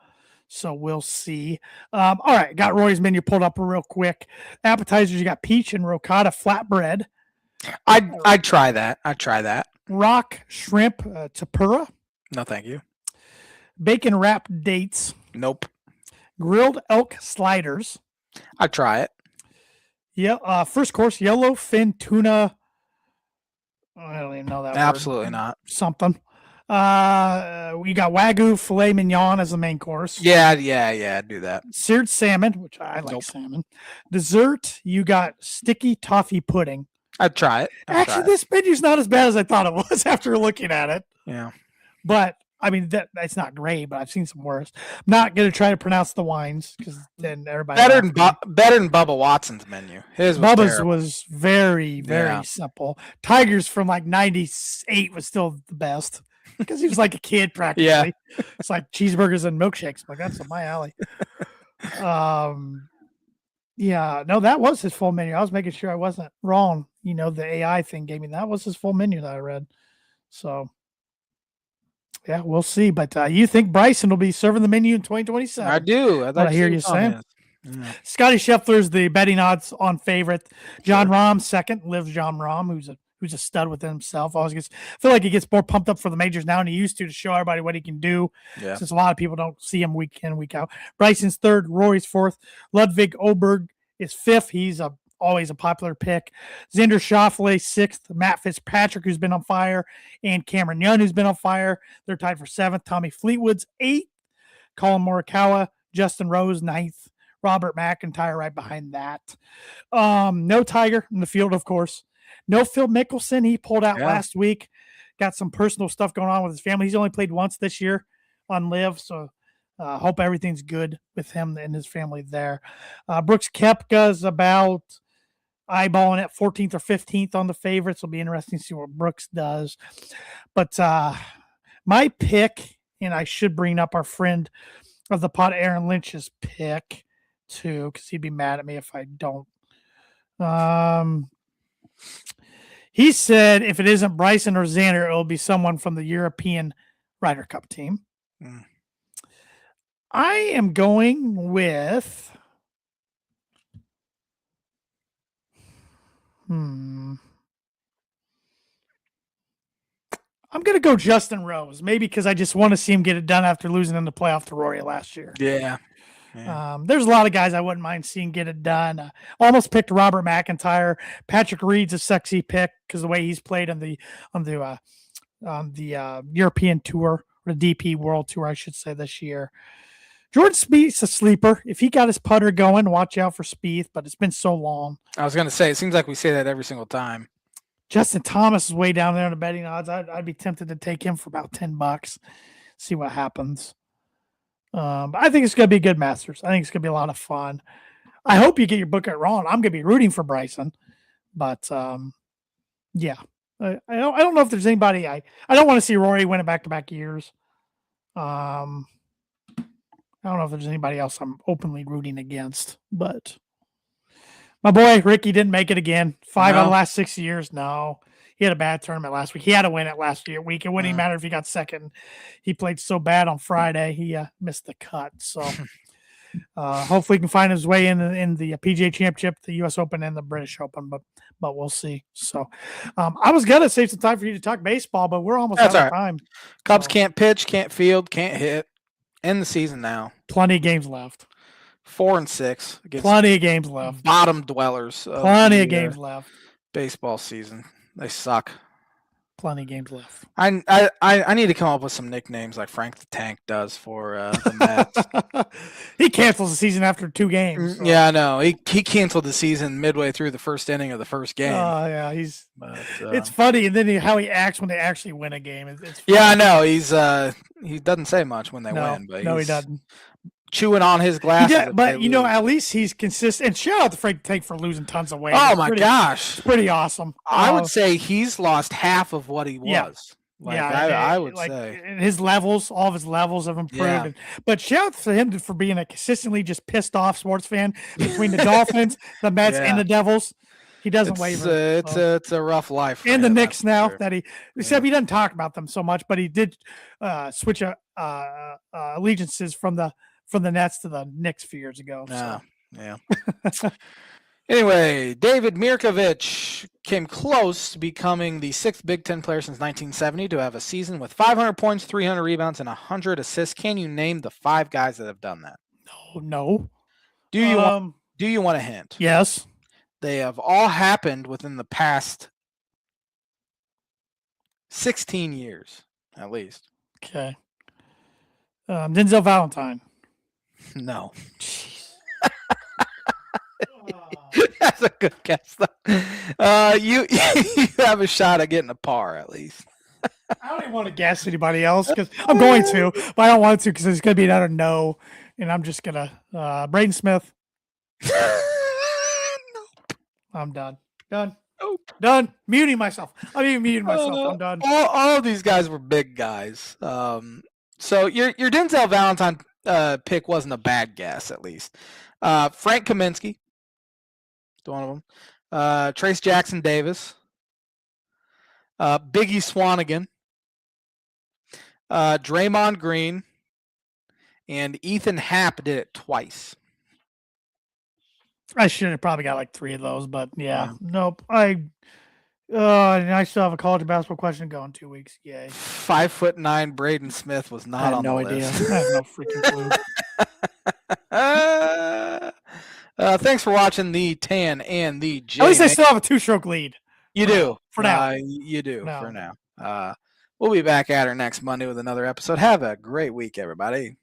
we'll see. All right, got Rory's menu pulled up real quick. Appetizers, you got peach and ricotta flatbread. I'd try that. Rock shrimp tempura. No, thank you. Bacon wrapped dates. Nope. Grilled elk sliders. I'd try it. Yeah. First course, yellowfin tuna. I don't even know that Absolutely word. not. Something. We got Wagyu filet mignon as the main course. Yeah, do that. Seared salmon, which I like salmon. Dessert, you got sticky toffee pudding. I'd try it. Actually, this menu's not as bad as I thought it was after looking at it. Yeah. But I mean, that's not great, but I've seen some worse. I'm not going to try to pronounce the wines because then everybody better than Bubba Watson's menu. His was Bubba's terrible. was very, very simple. Tiger's from like 98 was still the best because he was like a kid practically. Yeah. It's like cheeseburgers and milkshakes. Like, that's up my alley. Yeah, no, that was his full menu. I was making sure I wasn't wrong. You know, the AI thing gave me that was his full menu that I read. So, yeah, we'll see. But you think Bryson will be serving the menu in 2027? I do. I hear you saying. Yeah. Scotty Scheffler's the betting odds on favorite. John Rahm second. Lives John Rahm, who's a stud within himself. I feel like he gets more pumped up for the majors now than he used to show everybody what he can do. Yeah. Since a lot of people don't see him week in, week out. Bryson's third. Rory's fourth. Ludwig Oberg is fifth. He's always a popular pick. Xander Schauffele sixth. Matt Fitzpatrick, who's been on fire, and Cameron Young, who's been on fire. They're tied for seventh. Tommy Fleetwood's eighth. Colin Morikawa, Justin Rose ninth. Robert McIntyre right behind that. No Tiger in the field, of course. No Phil Mickelson. He pulled out last week. Got some personal stuff going on with his family. He's only played once this year on Live, so hope everything's good with him and his family there. Brooks Koepka's about eyeballing at 14th or 15th on the favorites. It'll be interesting to see what Brooks does. But my pick, and I should bring up our friend of the pod, Aaron Lynch's pick, too, because he'd be mad at me if I don't. He said if it isn't Bryson or Xander, it'll be someone from the European Ryder Cup team. I am going with I'm going to go Justin Rose, maybe because I just want to see him get it done after losing in the playoff to Rory last year. Yeah. There's a lot of guys I wouldn't mind seeing get it done. Almost picked Robert McIntyre. Patrick Reed's a sexy pick because the way he's played on the European Tour, or the DP World Tour, I should say, this year. Jordan Spieth's a sleeper. If he got his putter going, watch out for Spieth, but it's been so long. I was going to say, it seems like we say that every single time. Justin Thomas is way down there in the betting odds. I'd be tempted to take him for about $10. See what happens. But I think it's going to be a good Masters. I think it's going to be a lot of fun. I hope you get your book at wrong. I'm going to be rooting for Bryson, but yeah, I don't know if there's anybody. I don't want to see Rory win it back-to-back years. I don't know if there's anybody else I'm openly rooting against, but my boy Ricky didn't make it again. 5 out of the last 6 years. No, he had a bad tournament last week. He had to win it last week. It wouldn't even matter if he got second. He played so bad on Friday. He missed the cut. So hopefully he can find his way in the PGA Championship, the U.S. Open, and the British Open. But we'll see. So I was gonna save some time for you to talk baseball, but we're almost out of time. Cubs can't pitch, can't field, can't hit. End the season now. Plenty of games left. 4-6. Plenty of games left. Bottom dwellers. Plenty of games left. Baseball season. They suck. Plenty of games left. I need to come up with some nicknames like Frank the Tank does for the Mets. He cancels the season after 2 games. So. Yeah, I know. He canceled the season midway through the first inning of the first game. Oh, yeah. It's funny. And then how he acts when they actually win a game. It's funny. Yeah, I know. He doesn't say much when they win. But he doesn't. Chewing on his glasses. But, at least he's consistent. And shout out to Frank the Tank for losing tons of weight. Oh, my gosh. It's pretty awesome. I would say he's lost half of what he was. I would say. And his levels, all of his levels have improved. Yeah. But shout out to him for being a consistently just pissed off sports fan between the Dolphins, the Mets, and the Devils. He doesn't waver. It's a rough life. And the Knicks now that except he doesn't talk about them so much, but he did switch allegiances from the Nets to the Knicks a few years ago. So. Yeah. Anyway, David Mirkovic came close to becoming the 6th Big Ten player since 1970 to have a season with 500 points, 300 rebounds, and 100 assists. Can you name the 5 guys that have done that? No. Do you want a hint? Yes. They have all happened within the past 16 years, at least. Okay. Denzel Valentine. No. Jeez. That's a good guess, though. You have a shot at getting a par, at least. I don't even want to guess anybody else because I'm going to, but I don't want to because it's going to be another no, and I'm just going to Braden Smith. I'm done. Done. Nope. Done. Muting myself. I'm even muting myself. I'm done. All of these guys were big guys. So your Denzel Valentine pick wasn't a bad guess, at least. Frank Kaminsky, one of them. Trace Jackson Davis. Biggie Swanigan. Draymond Green. And Ethan Happ did it twice. I should have probably got like 3 of those, but yeah. Nope. And I still have a college basketball question to go in 2 weeks. Yay. 5'9" Braden Smith was not on the list. I have no freaking clue. Thanks for watching the Tan and the J. At least I still have a 2-stroke lead. You do. For now. You do for now. We'll be back at her next Monday with another episode. Have a great week, everybody.